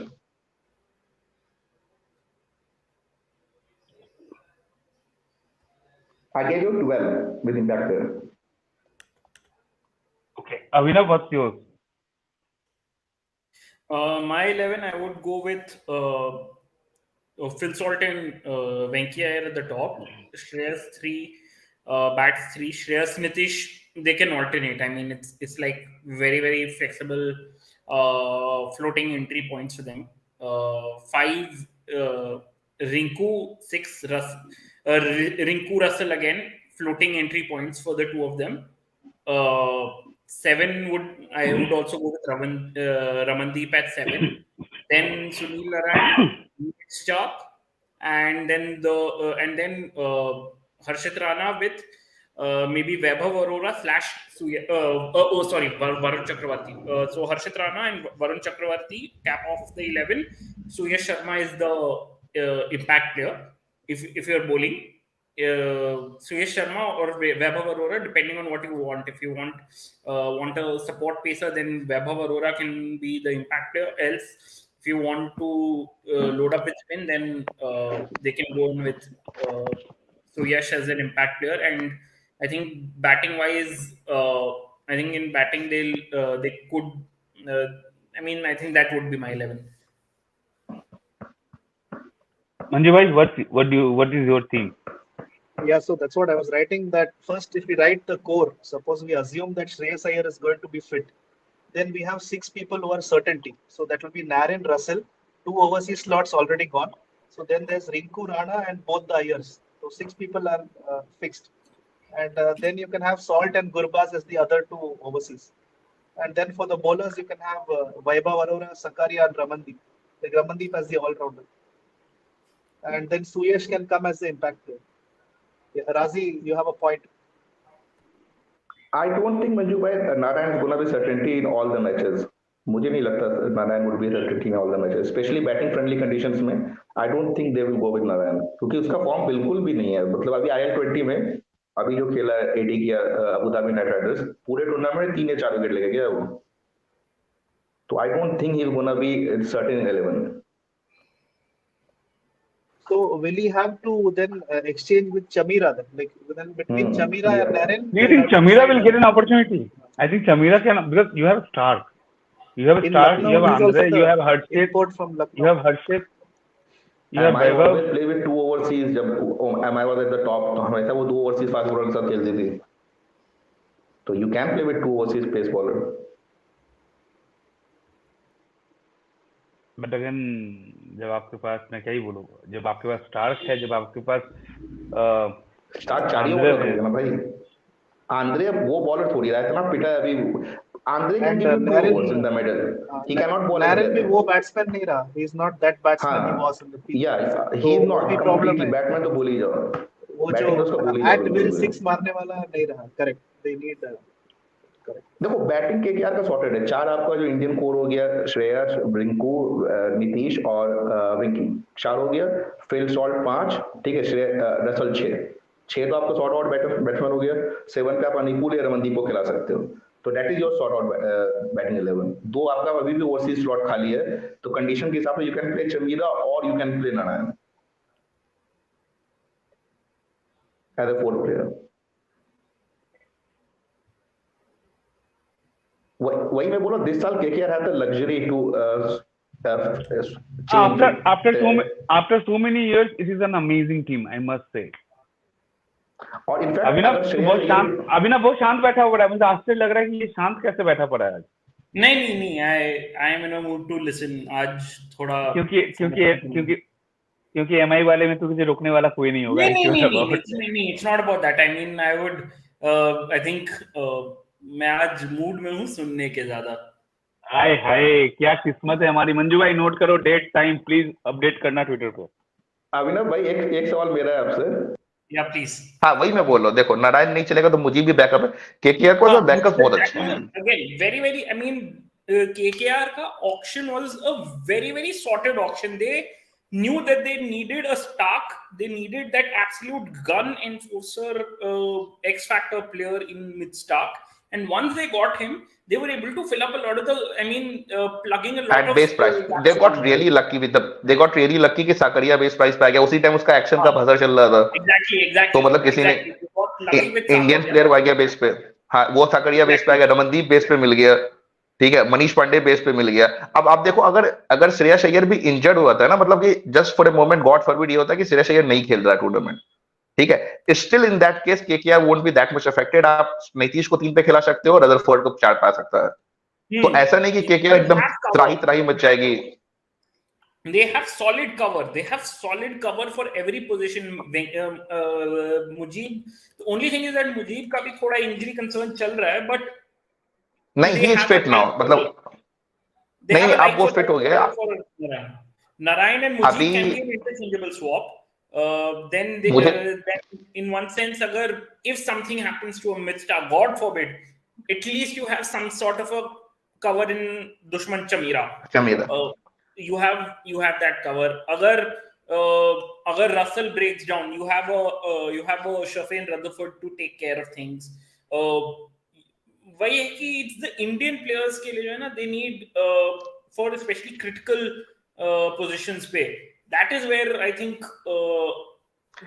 I gave you 12 with impact there. Okay, Avinav, what's yours? My 11, I would go with Phil Salt and Venki Iyer at the top. Shreyas 3, bats 3. Shreyas, Nitish, they can alternate. I mean, it's like very flexible floating entry points for them. 5 Rinku, 6 Rinku Russell again, floating entry points for the two of them. 7 I would also go with Ramandeep at 7. Then Sunil Narine, Stark, and then Harshit Rana with maybe Vaibhav Arora / Varun Chakravarti. So Harshit Rana and Varun Chakravarti cap off the 11. Suyash Sharma is the impact player. If you're bowling, Suyash Sharma or Vaibhav Arora, depending on what you want. If you want a support pacer, then Vaibhav Arora can be the impact player. Else, if you want to load up with spin, then they can go in with Suyash as an impact player. And I think batting wise, I think in batting they could. I think that would be my 11. Manju bhai, what is your theme? Yeah, so that's what I was writing. That first, if we write the core, suppose we assume that Shreyas Iyer is going to be fit, then we have 6 people who are certainty. So that will be Naren, Russell, 2 overseas slots already gone. So then there's Rinku, Rana, and both the Ayers. So 6 people are fixed. And then you can have Salt and Gurbaz as the other 2 overseas. And then for the bowlers, you can have Vaibhav Arora, Sakaria, and Ramandeep. Like Ramandeep as the all-rounder. And then Suyash can come as the impact player. Yeah, Razi, you have a point. I don't think Manju bhai Narayan is going to be certainty in all the matches. मुझे नहीं लगता Narayan would be certainty in all the matches, especially batting friendly conditions में. I don't think they will go with Narayan क्योंकि उसका form बिल्कुल भी नहीं है. मतलब अभी IL20 में अभी जो खेला एडी किया अबू धाबी नाइट राइडर्स पूरे टूर्नामेंट में 3 या 4 विकेट लेके गया वो. तो I don't think he is going to be certain in 11. So will he have to then exchange with Chamira then? Like then between Chamira and Naren? Do you think Chamira will get an opportunity? I think Chamira can, because you have Stark. You have Stark, you have Andre, you have Harshit, you have Harshit, you have I Vaibhav. always play with 2 overseas जब MI was at the top तो हमेशा वो 2 overseas fast bowler के साथ खेलती थी. तो you can play with 2 overseas pace bowler. But again जब आपके पास, मैं क्या ही बोलूँगा, जब आपके पास स्टार्क है, जब आपके पास स्टार्क 4 ओवर है ना भाई. आंद्रे वो बॉलर थोड़ी है इतना पिटा है अभी. Andre can give you 2 overs in the middle. He cannot bowl. Naren भी वो बैट्समैन नहीं रहा. He is not that batsman he was in the peak. Yeah, he is not completely batsman तो भूल ही जाओ. वो जो at will 6 मारने वाला नहीं रहा. Correct. They need देखो बैटिंग केकेआर का सॉर्टेड है. 4 आपका जो इंडियन कोर हो गया, श्रेयस, रिंकू, नीतीश और विंकी 4 हो गया. फिल सॉल्ट 5, ठीक है. रसल 6 तो आपका सॉर्ट आउट बैट्समैन हो गया. 7 पे आप अनिकुल या रमनदीप को खिला सकते हो. तो that is your sort out batting 11. 2 आपका अभी भी ओवरसीज स्लॉट खाली है. तो कंडीशन के हिसाब से यू कैन प्ले चमीरा और you can play Narine as a 4th player. वही मैं बोला दिस साल KKR had the luxury to after so many years it is an amazing team, I must say. और इनफैक्ट अभिनव बहुत शांत बैठा हुआ है. मुझे आश्चर्य लग रहा है कि ये शांत कैसे बैठा पड़ा है आज. नहीं I am in a mood to listen आज थोड़ा, क्योंकि एमआई वाले में तो मुझे रोकने वाला कोई नहीं होगा. नहीं it's not about that. I mean I would I think मैं आज मूड में हूँ सुनने के ज्यादा. हाय क्या किस्मत है हमारी. मंजू भाई नोट करो डेट टाइम, प्लीज अपडेट करना ट्विटर पर. अभिनव भाई एक सवाल मेरा है आपसे. या प्लीज. हाँ वही मैं बोल रहा हूँ. देखो नारायण नहीं चलेगा तो मुझे भी बैकअप है. केकेआर को बैकअप बहुत अच्छा है. Again very I mean KKR का auction was a very sorted auction. They knew that they needed a Stark. They needed that absolute gun enforcer, X factor player in mid Stark. And once they got him, they were able to fill up a lot of the. I mean, plugging a lot at base price. They got really lucky with the. They got really lucky कि Sakariya base price पे आ गया. उसी time उसका action का buzzer चल रहा था. Exactly. तो मतलब किसी ने इंडियन प्लेयर आ गया बेस पे. हाँ वो साकरिया बेस पे आ गया. रमनदीप बेस पे मिल गया. ठीक है. मनीष पांडे बेस पे मिल गया. अब आप देखो अगर श्रेयस अय्यर भी इंजर्ड हुआ था ना, मतलब कि just for a moment God forbid ये होता है कि श्रेयस अय्यर नहीं खेल रहा है टूर्नामेंट. ठीक है. Still in that case KKR won't be that much affected. आप नीतीश को 3 पे खिला सकते हो और रदरफोर्ड को 4 पा सकता है. तो ऐसा नहीं कि केकेआर एकदम त्राही मच जाएगी. They have solid cover. They have solid cover for every position. Mujib, the only thing is that Mujib का भी थोड़ा इंजरी कंसर्न चल रहा है, but नहीं ही इज फिट नाउ. मतलब नहीं अब वो फिट हो गया. Narayan and Mujib can be an interchangeable swap. then मुझे then in one sense, agar if something happens to a mid-star, God forbid, at least you have some sort of a cover in Dushman Chamira. अच्छा मेरा You have that cover. Agar Russell breaks down, you have a Shafin Rutherford to take care of things. वही है कि it's the Indian players के लिए जो है ना, they need for especially critical positions पे, that is where I think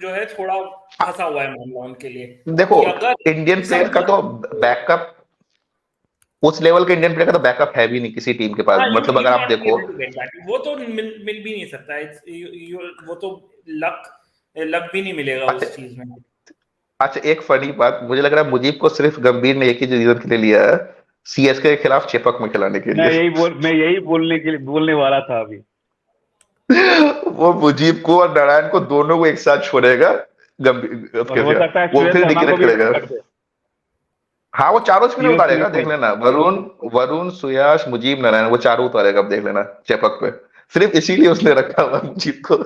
जो है थोड़ा फंसा हुआ है मामला उनके लिए देखो कि अगर इंडियन if प्लेयर का something, तो बैकअप उस लेवल के इंडियन प्लेयर का तो बैकअप है भी नहीं किसी टीम के पास, हाँ, मतलब you अगर आप not be देखो able to get that. वो तो मिल भी नहीं सकता. वो तो लक भी नहीं मिलेगा अच्छा उस चीज में. अच्छा एक फनी बात, मुझे लग रहा है मुजीब को सिर्फ गंभीर ने एक ही रीजन के लिए लिया है, सीएसके के खिलाफ चेपक में खिलाने के लिए। मैं यही बोलने वाला था अभी। वो मुजीब को और नारायण को दोनों को एक साथ छोड़ेगा, गंभीर और हो सकता है वो श्रेयस फिर शर्मा को डिक्लेयर भी करेगा। कर दे हाँ वो चारों स्पिनर तीनों उतारेगा, स्पिनर्स देख को। लेना, वरुण सुयाश मुजीब नारायण वो चारों उतारेगा, अब देख लेना चेपक पे, सिर्फ इसीलिए उसने रखा हुआ मुजीब को।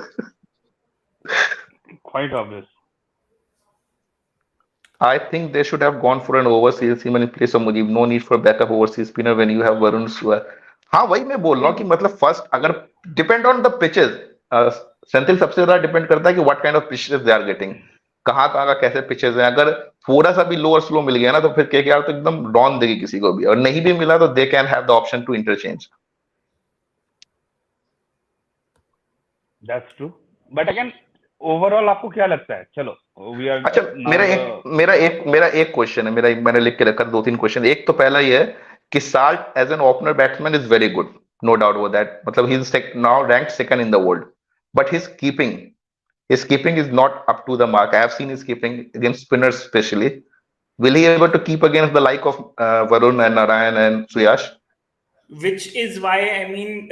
Quite obvious. I think they should have gone for an overseas seaman in place of Mujib. No need for backup overseas spinner when you have Varun Sua. हाँ वही मैं बोल रहा हूँ कि मतलब फर्स्ट अगर depend on the pitches, Senthil सबसे ज्यादा डिपेंड करता है कि what kind of pitches they are getting, कहाँ कहाँ का कैसे पिचेस हैं। अगर थोड़ा सा भी लो और स्लो मिल गया ना तो फिर केकेआर तो एकदम डॉन देगी किसी को भी, और नहीं भी मिला तो they can have the option to interchange. That's true. But again, overall आपको क्या लगता है? चलो, we are अच्छा now मेरा एक क्वेश्चन है, मैंने लिख के रखा दो तीन क्वेश्चन। एक तो पहला ये है कि Salt as an opener batsman is very good, no doubt वो दैट, मतलब he is now rank second in the world, but his keeping is not up to the mark. I have seen his keeping against spinners especially. Will he able to keep against the like of Varun and Narayan and Suyash? Which is why I mean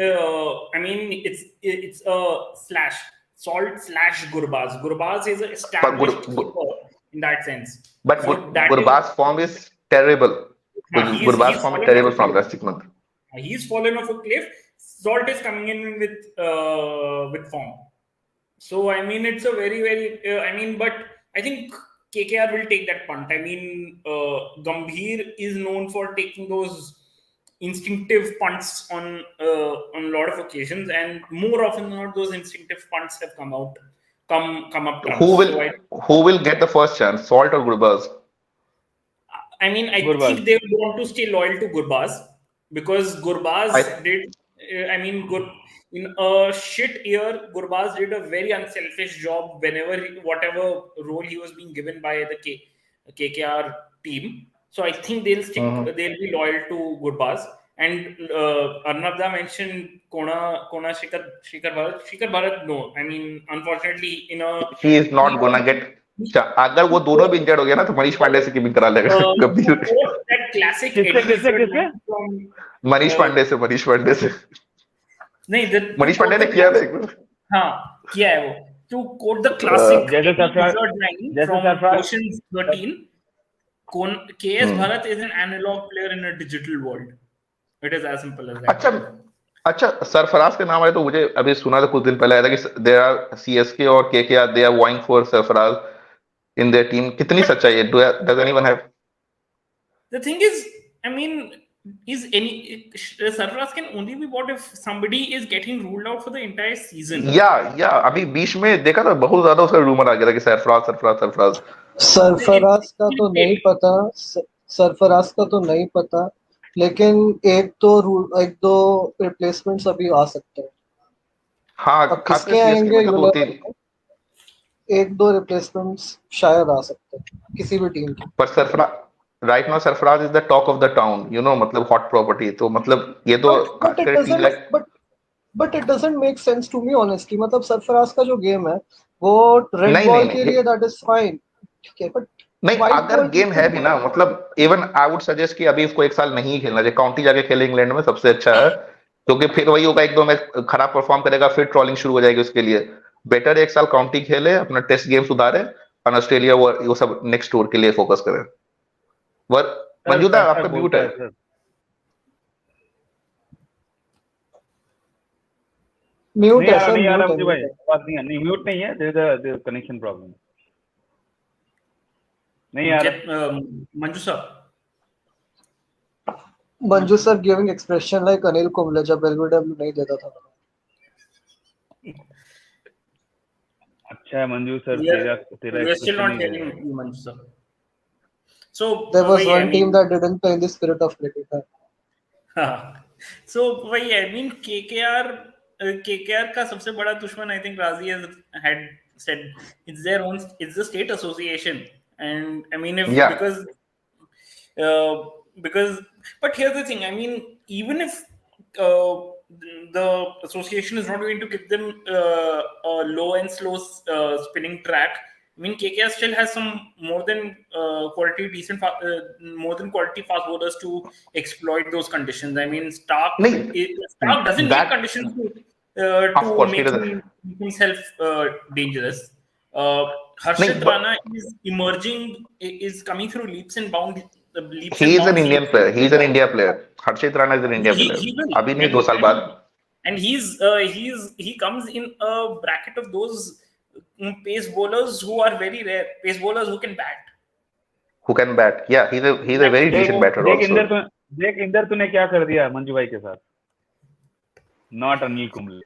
it's a slash Gurbaz. Gurbaz is an But established keeper in that sense. but So that is Gurbaz's form is terrible. Gurbaz's he's form is fallen terrible off a from cliff. last 6 months. He's fallen off a cliff. Salt is coming in with form. So I mean, it's a very I mean, but I think KKR will take that punt. I mean, Gambhir is known for taking those instinctive punts on a lot of occasions, and more often than not, those instinctive punts have come up Who trumps. will So who will get the first chance, Salt or Gurbaz? I mean, I Gurbaz. think they want to stay loyal to Gurbaz because Gurbaz I did. I mean, in a shit year, Gurbaz did a very unselfish job whenever whatever role he was being given by the KKR team. So I think they'll stick. Mhm. They'll be loyal to Gurbaz. And Arnabda mentioned Kona Shikhar Bharat. No, I mean, unfortunately, in a he is not gonna get, अगर वो दोनों भी injured हो गया ना तो मनीष पांडे से keeping करा लेगा गंभीर। that classic किससे Eddie किससे Izzard किससे? line from मनीष पांडे से नहीं मनीष पांडे ने किया था एक बार। हाँ किया है वो to quote the classic जैसे Eddie सरफराज Izzard line जैसे from Sarfaraz Ocean's 13. KS Bharat is an analog player in a digital world. It is as simple as that. अच्छा सरफराज के नाम आए तो मुझे अभी सुना था कुछ दिन पहले आया था कि दे आर सीएसके और KKR they are vying for Sarfaraz in their team. कितनी सच्चाई है? Does anyone have? The thing is, I mean, is any Sarfaraz can only be bought if somebody is getting ruled out for the entire season. या अभी बीच में देखा था बहुत ज्यादा उसका रूमर आ गया था कि सरफराज सरफराज का तो नहीं पता, सरफराज का तो नहीं पता, लेकिन एक दो रिप्लेसमेंट्स अभी आ सकते हैं। हाँ अब खासकर किसके सीएसके आएंगे में तो you दो never तीन, know. एक दो रिप्लेसमेंट्स शायद आ सकते हैं किसी भी टीम की। पर Sarfaraz right now Sarfaraz is the talk of the town, you know, मतलब हॉट प्रॉपर्टी। तो मतलब ये तो बट इट खासकर team like doesn't but it doesn't make sense to me honestly. मतलब सरफराज का जो गेम है वो रेड बॉल के नहीं लिए दैट इज फाइन, ठीक है, बट नहीं, व्हाइट अगर बॉल गेम है भी ना, मतलब इवन आई वुड सजेस्ट कि अभी इसको एक साल नहीं खेलना चाहिए, काउंटी जाके खेले इंग्लैंड में सबसे अच्छा है, क्योंकि फिर वही होगा एक दो मैच खराब परफॉर्म करेगा फिर ट्रॉलिंग शुरू हो जाएगी उसके लिए। बेटर एक साल काउंटी खेले, अपना टेस्ट गेम सुधारे और ऑस्ट्रेलिया वो सब नेक्स्ट टूर के लिए फोकस करे। मंजूदा आपका म्यूट है। म्यूट नहीं है आ रहा सर, नहीं आ रहा म्यूट है, मुझे भाई, म्यूट है। आवाज नहीं है, नहीं म्यूट नहीं है, देयर इज कनेक्शन प्रॉब्लम, नहीं आ रहा। Manju sir, Manju sir giving expression like Anil Kumble जब एलबीडब्ल्यू नहीं देता था। अच्छा है मंजू सर, we are तेरा तेरा we are still expression not नहीं दे hearing रहा है। you, Manju sir. So There was वही I one team mean that didn't play in the spirit of cricket. हाँ, so वही I mean KKR का सबसे बड़ा दुश्मन I think Razi had said it's the state association, and I mean if Yeah. uh, because but here's the thing, I mean even if uh, the association is not going to give them a low and slow spinning track, I mean KKR still has some more than more than quality fast bowlers to exploit those conditions. I mean नहीं, Stark doesn't need that conditions of to course he make doesn't. himself dangerous. uh, नहीं, Harshit but Rana is emerging, is coming through leaps he and is an bounds. Indian player. He is an India player. Harshit Rana is an India player. He will, अभी नहीं 2 साल बाद. and he comes in a bracket of those pace bowlers who are very rare, pace bowlers who can bat. Who can bat? Yeah, he's a very देख decent batter देख Inder also. तू देख इंदर तूने क्या कर दिया मंजू भाई के साथ, नॉट अनिल कुंबले।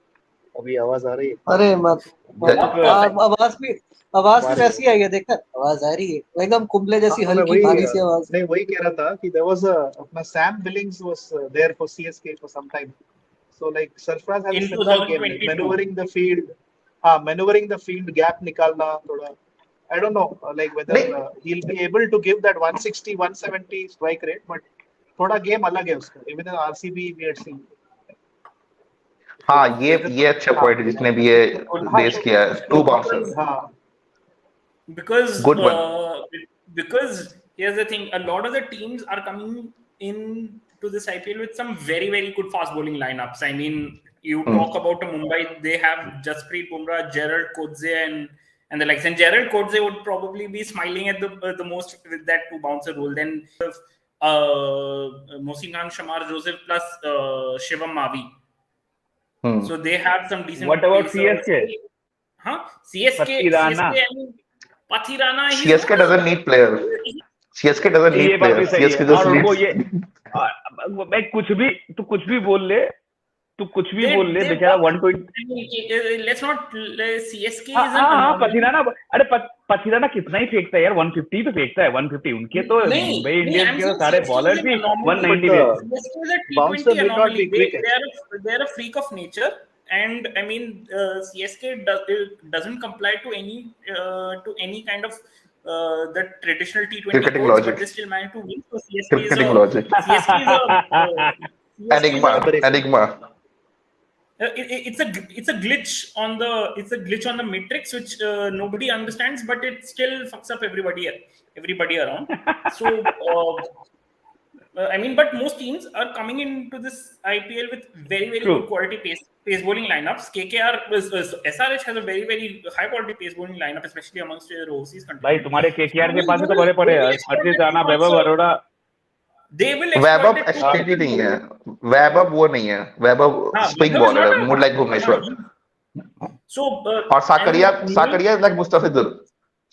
अभी आवाज आ रही है? अरे मत The- आवाज भी वैसी आई है, देखा आवाज आ रही है एकदम कुंबले जैसी हाँ, तो मैं हल्की भारी सी आवाज। नहीं वही कह रहा था कि there was अपना Sam Billings was there for CSK for some time. So like Sarfaraz has a In similar game, like 2022. maneuvering the field, gap निकालना थोड़ा. I don't know like whether he'll be able to give that 160, 170 strike rate, but थोड़ा game अलग है उसका. Even in RCB we had seen. हाँ, ये अच्छा point है जिसने भी ये रेस किया है. 2 bouncer. हाँ. Because Good one. because here's the thing, a lot of the teams are coming in to this IPL with some very very good fast bowling lineups. I mean you talk about Mumbai, they have Jasprit Bumrah, Gerald Coetzee and the likes, and Gerald Coetzee would probably be smiling at the most with that 2 bouncer rule. Then Mosingan Shamar Joseph plus Shivam Mavi. So they have some decent. What about pacers. CSK? Huh? CSK, Pathirana. I mean, Pathirana. CSK doesn't need player. CSK doesn't ये need बात भी players. सही CSK है, just और उनको needs. ये मैं कुछ भी बोल ले, तू कुछ भी बोल ले, they बेचारा work. 120. I mean, let's not. CSK is an हाँ anomaly. पथीराना, अरे पथीराना कितना ही फेंकता है यार, 150 पे फेंकता है, 150 उनके तो मुंबई इंडियंस के तो सारे बॉलर भी 190 पे. CSK is a Bouncer T20 need not be anomaly. quick. They're a freak of nature, and I mean CSK doesn't comply to any kind of the traditional T20 Cricketing codes, logic. but they still manage to win. So CSK is Cricketing a logic. CSK is a Enigma. it's a glitch on the matrix which nobody understands, but it still fucks up everybody around. So I mean, but most teams are coming into this IPL with very very True. good quality pace bowling lineups. SRH has a very very high quality pace bowling lineup, especially amongst their overseas countries. भाई तुम्हारे KKR के पास तो भरे पड़े हैं, Harshit Rana, Vaibhav Arora. They will Vaibhav exploit it. Exchange ही नहीं है. वैभव वो नहीं है. वैभव स्विंग बॉलर है, more like भुवनेश्वर. So और Sakariya is like Mustafizur.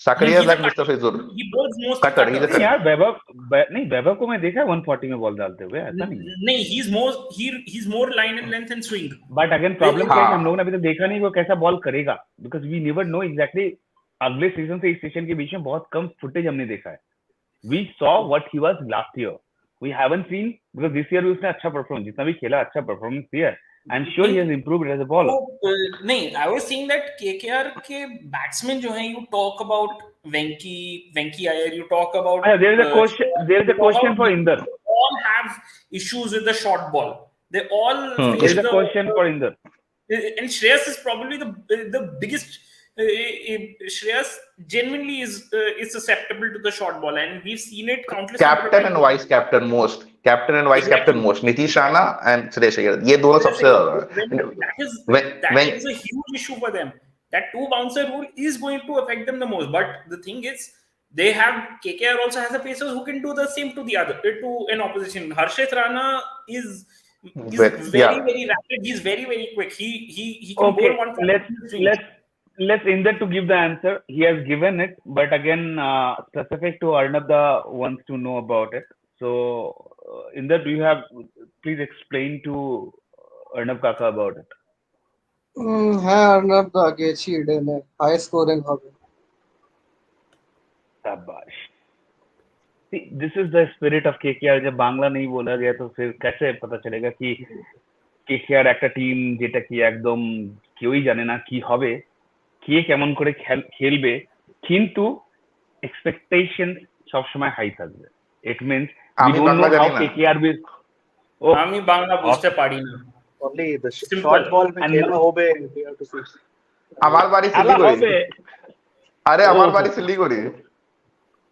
Sakarya is like Mustafizuр. He bowls most Cutter. He's a नहीं यार वैभव को मैं देखा है 140 में बॉल डालते हुए, ऐसा नहीं. नहीं, he's more line and length and swing. But again problem क्या है, हम लोगों ने अभी तक देखा नहीं वो कैसा बॉल करेगा, because we never know exactly. अगले सीजन से इस सीजन के बीच में बहुत कम फुटेज हमने देखा है. We saw what he was last year, we haven't seen, because this year उसने अच्छा परफॉर्म, जितना भी खेला अच्छा परफॉर्मेंस दिया है. I am sure he has improved as a bowler. नहीं, I was saying that KKR के बैट्समैन जो हैं, you talk about Venky Iyer, you talk about there is a question for Inder. All have issues with the short ball. They all there is a question for Inder. And Shreyas is probably the biggest. Shreyas genuinely is susceptible to the short ball, and we've seen it countless. Captain and vice captain most. Nitish Rana and Suresh Iyer. ये दोनों सबसे ज़्यादा. That is a huge issue for them. That 2 bouncer rule is going to affect them the most. But the thing is, they have KKR also has a pacers who can do the same to the other, to an opposition. Harshit Rana is He's Yeah. very rapid. He's very quick. He can Okay, bowl 140 let's Inder to give the answer. He has given it, but again, specific to Arnab wants to know about it. So, Inder, please explain to Arnab Kaka about it. হ্যাঁ অর্ণব দা গেছি ইডেনে high scoring হবে शाबाश। See, this is the spirit of KKR. जब बांग्ला नहीं बोला गया तो फिर कैसे पता चलेगा कि KKR একটা টিম যেটা কি একদম কেউই জানে না কি হবে, কে কেমন করে খেলবে, কিন্তু এক্সপেকটেশন সবসময় হাই থাকবে। It means we আমি don't বাংলা know how জানি না। KKR will. Oh, আমি বাংলা বুঝতে পারি না। Only the Simple. short ball में And खेलना होबे, we have to see. আমার বাড়ি খেলা হবে। শিলিগুড়ি। আরে আমার বাড়ি শিলিগুড়ি।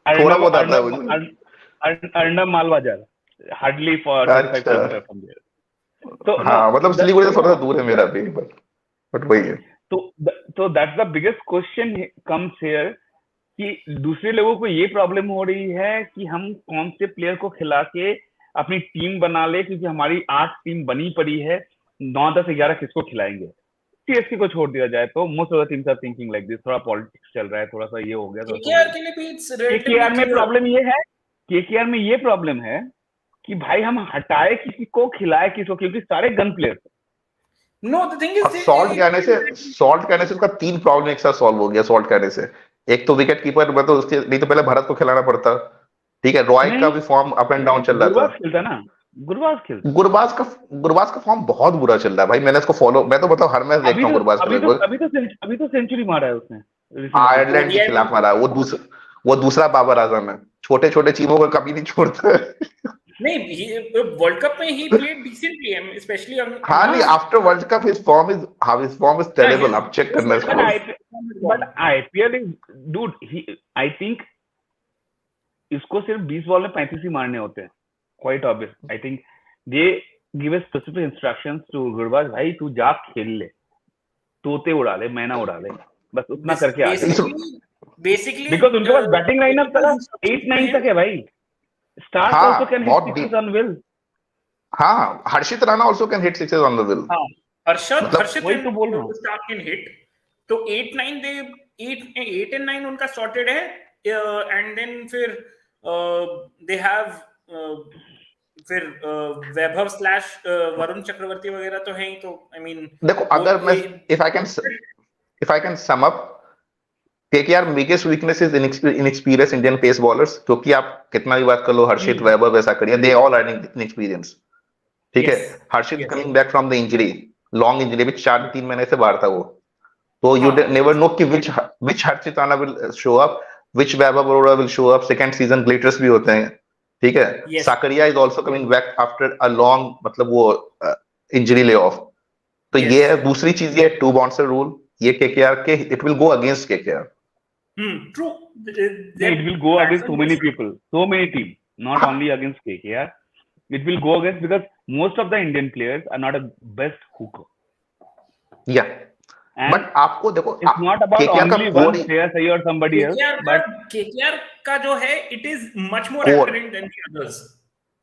थोड़ा बहुत आता है मुझे। अर्नब मालबाजार, hardly for 35 अच्छा। kilometers from there. तो हाँ no, मतलब सिलीगुड़ी से थोड़ा सा दूर है मेरा भी, बट वही है। तो that's the biggest question comes here कि दूसरे लोगों को ये प्रॉब्लम हो रही है कि हम कौन से प्लेयर को खिला के अपनी टीम बना ले, क्योंकि हमारी 8 टीम बनी पड़ी है, 9, 10, 11 किसको खिलाएंगे। सीएसके को छोड़ दिया जाए तो most of the teams are thinking like this. थोड़ा पॉलिटिक्स चल रहा है, थोड़ा सा ये हो गया। केकेआर के लिए भी it's relatively केकेआर में clear. प्रॉब्लम ये है, केकेआर में ये प्रॉब्लम है कि भाई हम हटाए किसी को, खिलाए किसी को, क्योंकि सारे gun player. No, the thing is salt कहने से उसका 3 प्रॉब्लम एक साथ सॉल्व हो गया। सॉल्ट कहने से एक तो विकेट कीपर, मतलब उसके नहीं तो पहले भारत को खिलाना पड़ता, ठीक है। रॉय का भी फॉर्म अप एंड डाउन चल रहा था। खेलता ना, गुरबाज का फॉर्म बहुत बुरा चल रहा है भाई। मैंने इसको फॉलो, मैं तो मतलब हर मैच देखता हूँ गुरबाज का लगभग। अभी तो सेंचुरी मारा है उसने, आयरलैंड के खिलाफ मारा। वो दूसरा बाबर आजम है। छोटे छोटे चीमों को कभी नहीं छोड़ता। नहीं, वर्ल्ड कप में ही प्लेड डिसेंटली, स्पेशली हाँ नहीं, after world cup his form is terrible. आप चेक करना इसको। But IPL is dude, I think इसको सिर्फ 20 बॉल में 35 ही मारने होते हैं। Quite obvious, I think they give specific instructions to Gurbaz, भाई तू जा खेल ले, तोते उड़ा ले, मैना उड़ा ले, बस उतना करके आ जाए। बेसिकली बिकॉज़ उनके पास बैटिंग लाइनअप तक 8-9 तक है भाई। Starc also can hit sixes on will. हाँ, Harshit Rana also can hit sixes on the will. हाँ, हर्षित वही तो बोल रहा हूँ। Starc can hit. तो 8 and 9 उनका सॉर्टेड है, एंड देन फिर दे हैव फिर वैभव स्लैश वरुण चक्रवर्ती वगैरह तो है ही। तो आई मीन देखो, अगर मैं if I can sum up, KKR biggest weakness is inexperience Indian pace bowlers. क्योंकि आप कितना भी बात कर लो, हर्षित, वैभव, ऐसा करिए, दे ऑल आर इनएक्सपीरियंस, ठीक है। Harshit coming back from the injury, long injury which 4-3 महीने से बाहर था वो, तो यू नेवर नो कि which Harshit Rana will show up, which Vaibhav Arora will show up. Second season glitters भी होते हैं, ठीक है। Sakariya is also coming back after a long, मतलब वो इंजरी ले ऑफ। तो ये है दूसरी चीज, ये 2 बाउंसर रूल, ये केकेआर के, it will go against KKR. True. It will go against so many people, so many teams, not only against KKR. It will go against, because most of the Indian players are not a best hooker. Yeah. And but आपको देखो, it's not about only one player or somebody else, but KKR का जो है, it is much more accurate than the others.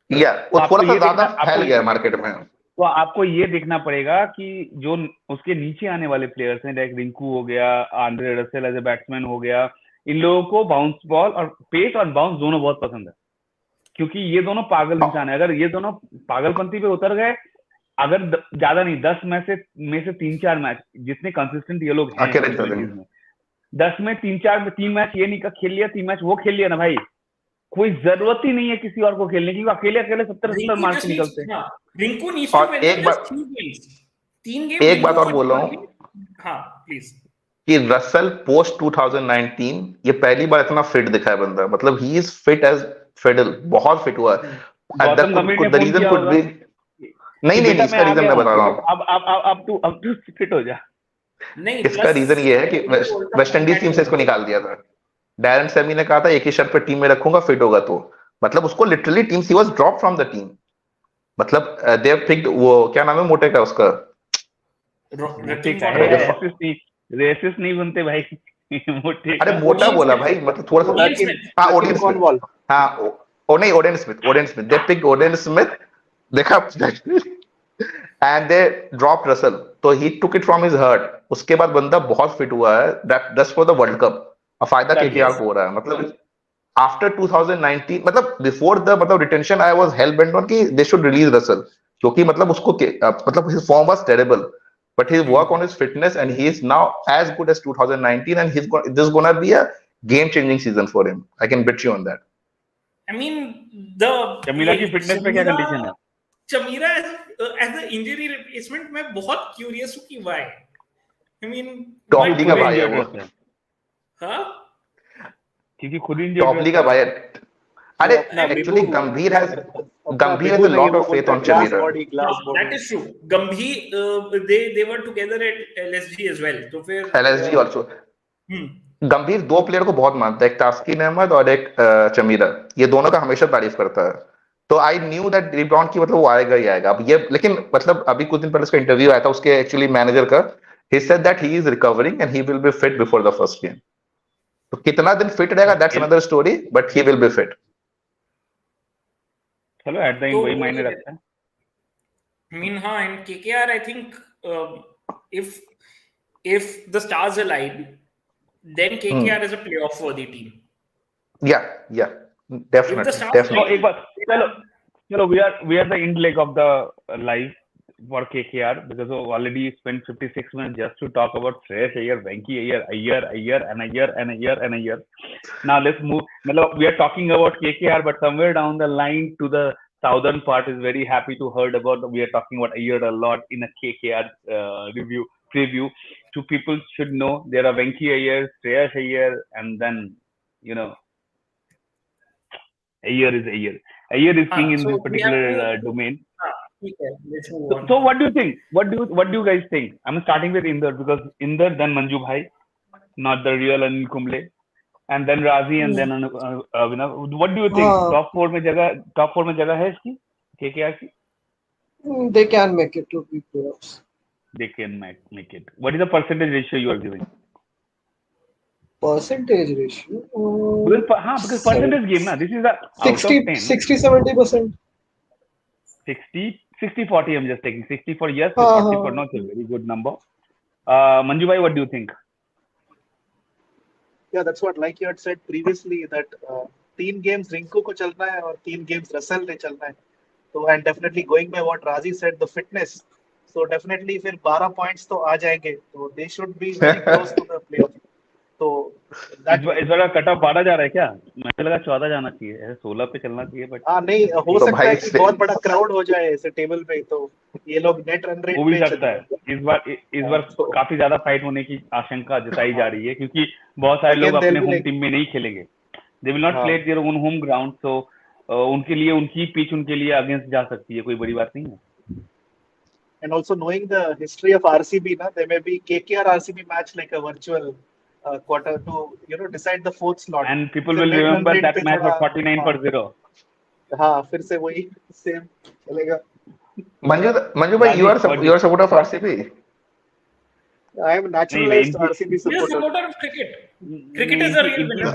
Yeah, वो थोड़ा सा ज्यादा फैल गया मार्केट में। तो आपको ये देखना पड़ेगा कि जो उसके नीचे आने वाले प्लेयर्स हैं, लाइक रिंकू हो गया, Andre Russell as a batsman हो गया, इन लोगों को बाउंस बॉल और पेस और बाउंस दोनों बहुत पसंद है, क्योंकि ये दोनों पागल इंसान है। अगर ये दोनों पागलपंती पे उतर गए, अगर ज्यादा नहीं 10 में से 3-4 मैच जितने कंसिस्टेंट ये लोग हैं, 10 में 3 मैच ये नहीं खेल लिया, 3 मैच वो खेल लिया ना भाई, कोई जरूरत ही नहीं है किसी और को खेलने की। अकेले 70 मार्क्स निकलते हैं। रिंकू नीड्स और टू विन एक बात और बोल रहा हूँ, हाँ प्लीज, कि रसल पोस्ट 2019 ये पहली बार इतना फिट दिखा है बंदा। मतलब he is fit as fiddle, बहुत फिट हुआ है। नहीं, इसका रीजन मैं बता रहा हूँ। अब तू फिट हो जा। नहीं, इसका रीजन ये है कि वेस्ट इंडीज टीम से इसको निकाल दिया था। डैरन सेमी ने कहा था एक ही शर्त पे टीम में रखूंगा, फिट होगा तो। मतलब उसको literally team, he was drop from the team. मतलब दे हैव पिक्ड, वो क्या नाम है मोटे का, उसका रेसिस नहीं बनते भाई। मोटे, अरे मोटा बोला भाई, मतलब थोड़ा सा। हाँ, ओडेन स्मिथ। हाँ, नहीं, Odean Smith. They picked Odean Smith. देखा, and they dropped Russell. So he took it from his hurt. उसके बाद बंदा बहुत फिट हुआ है, that just for the World Cup. अब फायदा That केकेआर yes. को हो रहा है, मतलब after 2019, मतलब before the मतलब retention, I was hell bent on कि they should release Russell, क्योंकि मतलब उसको मतलब his form was terrible, but his work on his fitness and he is now as good as 2019, and this is gonna be a game changing season for him. I can bet you on that. I mean, the Chameera की fitness पे क्या condition है? Chamira as an injury replacement, मैं बहुत curious हूँ कि why. I mean, top why- league का भाई है injured वो, रहता है हाँ? क्योंकि खुद इंजर्ड टॉप लीग का भाई है. अरे अपना एक्चुअली बिबू गंभीर has अपना Gambhir has बिबू a नहीं, lot वो of faith उनका on glass Chamira. Body, glass That body. is true. Gambhir, they were together at LSG as well. तो फिर LSG also. हम्म गंभीर दो प्लेयर को बहुत मानता है, एक तास्किन अहमद और एक चमीरा. ये दोनों का हमेशा तारीफ करता है. तो आई न्यू दैट रिबाउंड की मतलब वो आएगा ही आएगा. अब ये लेकिन मतलब अभी कुछ दिन पहले उसका इंटरव्यू आया था उसके एक्चुअली मैनेजर का. He said that he is recovering and he will be fit before the first game. तो कितना दिन फिट रहेगा दैट्स खेल another story, but he will be fit. चलो एट द एंड तो वही मायने रखता है. I mean, हाँ, and KKR, I think if the stars align, then KKR is a playoff worthy team. या If the डेफिनेटली stars तो definitely. एक बात, चलो we are the end leg of the live for KKR because we already spent 56 minutes just to talk about Shreyas Iyer, Venki Iyer, and Iyer. Now let's move. We are talking about KKR, but somewhere down the line to the southern part is very happy to heard about. We are talking about Iyer a lot in a KKR preview. So people should know there are Venki Iyer, Shreyas Iyer, and then Iyer is Iyer. Iyer is king in So this we have particular to- domain. ठीक है, let's move on. So what do you think? What do you guys think? I'm starting with Inder because Inder, then Manju Bhai, not the real Anil Kumble, and then Razi, and then what do you think? हाँ. Top four में जगह है इसकी KKR की? They can make it to the playoffs. They can make it. What is the percentage ratio you are giving? Percentage ratio? Because percentage game na. This is a out of 10. 60-70%. 60-40 I'm just taking. 60 for yes, हाँ, 40 हाँ. for no. It's a very good number. Manju Bhai, what do you think? Yeah, that's what, like you had said previously, that 3 games Rinku को चलना है और 3 games Russell ने चलना है. So and definitely going by what Razi said, the fitness. So definitely फिर 12 points तो आ जाएंगे. So they should be very close to the playoff. So that इस बार कट ऑफ 12 जा रहा है क्या? मुझे लगा 14 जाना चाहिए, 16 पे चलना चाहिए, बट हाँ नहीं हो तो सकता भाई है कि बहुत बड़ा क्राउड हो जाए ऐसे टेबल पे, तो ये लोग नेट रन रेट हो भी पे सकता है. इस बार तो काफी ज्यादा फाइट होने की आशंका जताई जा रही है क्योंकि बहुत सारे लोग Again, अपने they'll be home like- team में नहीं खेलेंगे. दे विल नॉट हाँ. Play their own home ground, so उनके लिए उनकी पिच उनके लिए अगेंस्ट जा सकती है, कोई बड़ी बात नहीं है. And also knowing the history of RCB, there may be KKR RCB match like a virtual quarter to decide the 4th slot. And people फिर will net run remember rate that पे match थोड़ा- for 49-0. हाँ फिर से वही same चलेगा. Manju bhai, you are a supporter of RCB. I am a naturalized नहीं, RCB He is a supporter. supporter of cricket. Cricket is a real winner.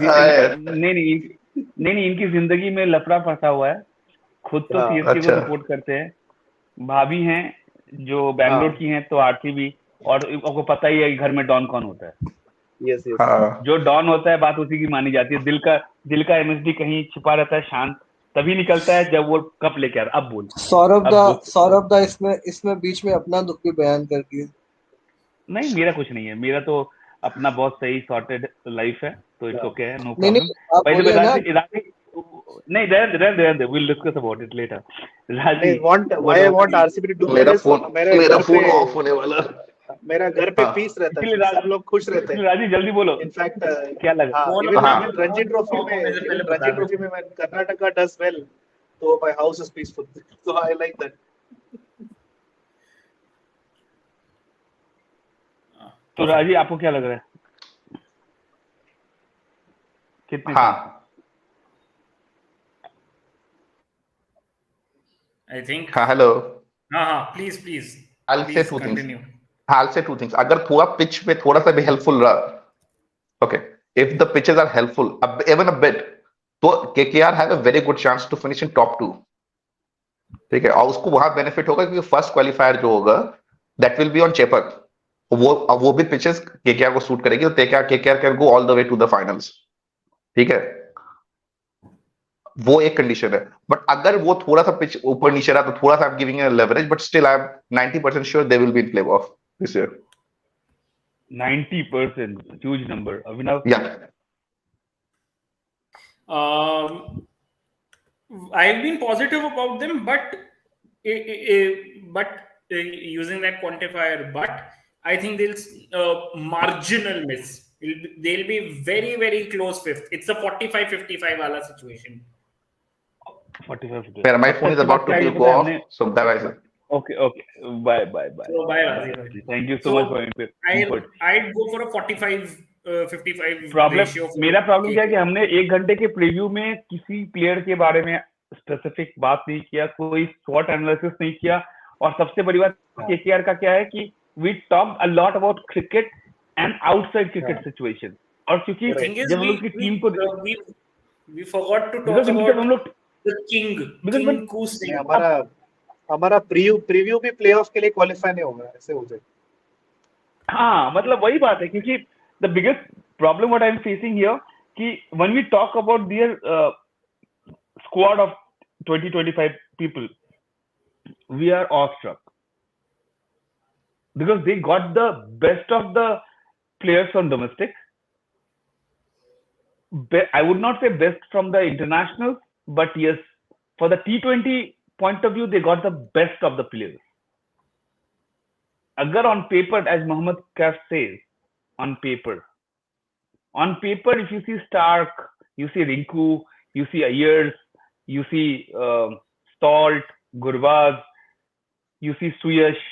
नहीं, इनकी जिंदगी में लफड़ा फंसा हुआ है. खुद तो हाँ, सीएसके को अच्छा. सपोर्ट करते हैं, भाभी हैं जो बैंगलोर हाँ. की हैं तो आरसीबी, और आपको पता ही है कि घर में डॉन कौन होता है. Yes, yes. हाँ. जो डॉन होता है बात उसी की मानी जाती है. दिल का एमएसडी कहीं छिपा रहता है, शांत तभी निकलता है जब वो कप लेके आ रहा. अब बोल. सौरभ दा इसमें बीच में अपना दुख भी बयान कर दिया. नहीं, मेरा कुछ नहीं है, मेरा तो अपना बहुत सही सॉर्टेड लाइफ है, तो इट्स ओके है, नो नहीं, प्रॉब्लम. आप बोले ना. नहीं, रहने दे, we'll discuss about it later. Raji, Why I want RCB to do मेरा this, फोन मेरे घर पे ऑफ होने वाला. मेरा घर पे हाँ. पीस रहता है, इसलिए सब लोग खुश रहते हैं. राजी जल्दी बोलो, इनफैक्ट क्या लगा? हाँ. रणजी ट्रॉफी में when कर्नाटका does well, तो my house is peaceful. So I like that. तो राजी आपको क्या लग रहा है? कितने? हाँ. I think. हाँ, hello. हाँ, please. I'll say Please two continue. things. I'll say two things. अगर थोड़ा पिच पे थोड़ा सा भी हेल्पफुल रहा, okay, if the pitches are helpful, even a bit, तो KKR have a very good chance to finish in top 2. ठीक है, और उसको वहां बेनिफिट होगा क्योंकि फर्स्ट क्वालिफायर जो होगा that will be on Chepauk, वो भी पिचेस केकेआर को सूट करेगी, तो KKR can go all the way to the finals. ठीक है, वो एक कंडीशन है। बट अगर वो थोड़ा सा पिच ऊपर नीचे रहा तो थोड़ा सा I am giving leverage, but still I am 90% sure they will be in play of this year. 90%, huge number. Abhinav? Yeah. I've been positive about them, but using that quantifier, but I think they'll marginal miss. They'll be very, very close fifth. It's a 45-55 wala situation. 45. My phone is about to go off, so bye bye. Okay. Bye. So bye, Razi. Thank you so much for input. I'd go for a 45-55 problem, ratio. मेरा problem क्या है कि हमने 1 घंटे के preview में किसी player के बारे में स्पेसिफिक बात नहीं किया, कोई स्वॉट एनालिसिस नहीं किया, और सबसे बड़ी बात केकेआर का क्या है कि we talk a lot about cricket and outside cricket situation, और क्योंकि जब हम लोग की टीम को we forgot to talk about हम लोग the king Koo Singh. हमारा प्रीव्यू भी प्लेऑफ के लिए क्वालिफाई नहीं होगा, ऐसे हो जाए। हाँ, मतलब वही बात है, क्योंकि the biggest problem what I am facing here कि when we talk about their squad of 20-25 people, we are awestruck because they got the best of the players from domestic. I would not say best from the internationals, but yes, for the T20 point of view, they got the best of the players. Agar on paper, as Mohammad Kaf says, on paper, if you see Stark, you see Rinku, you see Ayers, you see Stolt, Gurbaz, you see Suyash,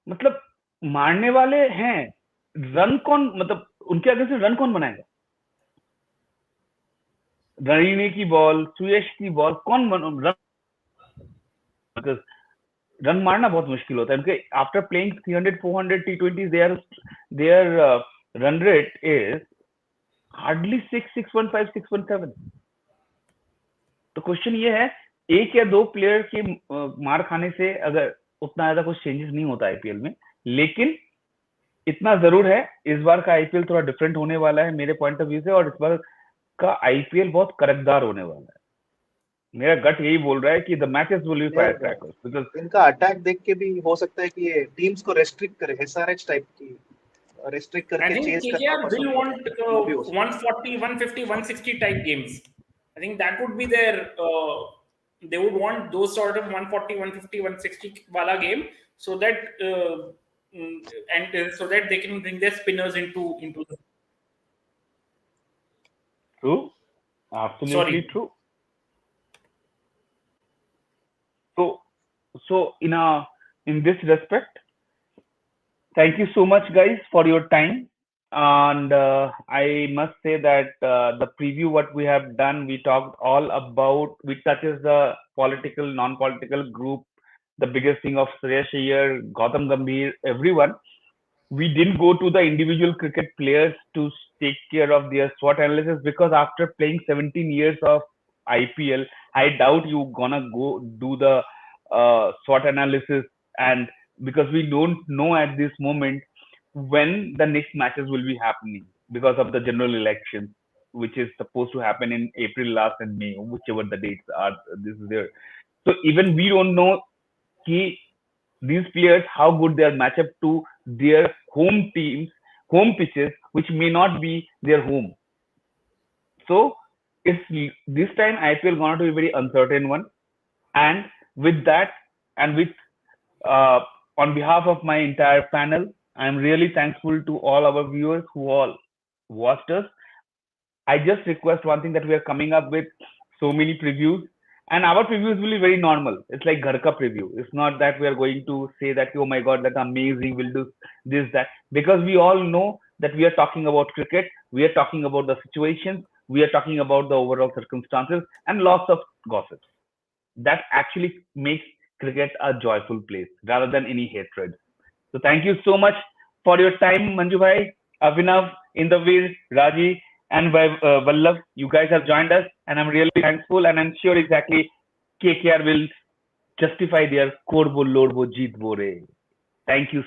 मतलब मारने वाले हैं, run कौन, मतलब उनके आगे से run कौन बनाएगा? रहीने की बॉल, सुयश की बॉल कौन रन मारना बहुत मुश्किल होता है उनके। After playing 300-400 T20s, their run rate is hardly 6.15, 6.7. तो क्वेश्चन ये है, एक या दो प्लेयर के मार खाने से अगर उतना ज्यादा कुछ चेंजेस नहीं होता आईपीएल में, लेकिन इतना जरूर है इस बार का आईपीएल थोड़ा डिफरेंट होने वाला है मेरे पॉइंट ऑफ व्यू से, और इस बार का आईपीएल बहुत करकदार होने वाला है। मेरा गट यही बोल रहा है कि the matches will be fire crackers, because इनका अटैक देख के भी हो सकता है कि ये टीम्स को रेस्ट्रिक्ट करे, एसआरएच टाइप की रेस्ट्रिक्ट करके चेज करना KKR will want 140, 150, 160 type games. I think that would be their they would want those sort of 140, 150, 160 wala game, so that so that they can bring their spinners into the true, absolutely true. So in this respect, thank you so much guys for your time, and I must say that the preview what we have done, we talked all about, we touches the political, non-political group, the biggest thing of Suresh Iyer, Gautam Gambhir, everyone. We didn't go to the individual cricket players to take care of their SWOT analysis, because after playing 17 years of IPL, I doubt you gonna go do the SWOT analysis, and because we don't know at this moment when the next matches will be happening because of the general election, which is supposed to happen in April last and May, whichever the dates are. This is there. So even we don't know these players how good they are match up to their home teams, home pitches, which may not be their home. So it's this time IPL going to be a very uncertain one, and with that, and with on behalf of my entire panel, I'm really thankful to all our viewers who all watched us. I just request one thing, that we are coming up with so many previews, and our previews will be very normal. It's like Ghar Ka preview. It's not that we are going to say that, oh my God, that's amazing, we'll do this, that, because we all know that we are talking about cricket, we are talking about the situations, we are talking about the overall circumstances, and lots of gossips. That actually makes cricket a joyful place rather than any hatred. So thank you so much for your time, Manju Bhai, Abhinav, Indavir, Raji, and Vallabh. You guys have joined us, and I'm really thankful, and I'm sure exactly KKR will justify their korbo lorbo jeetbo re. Thank you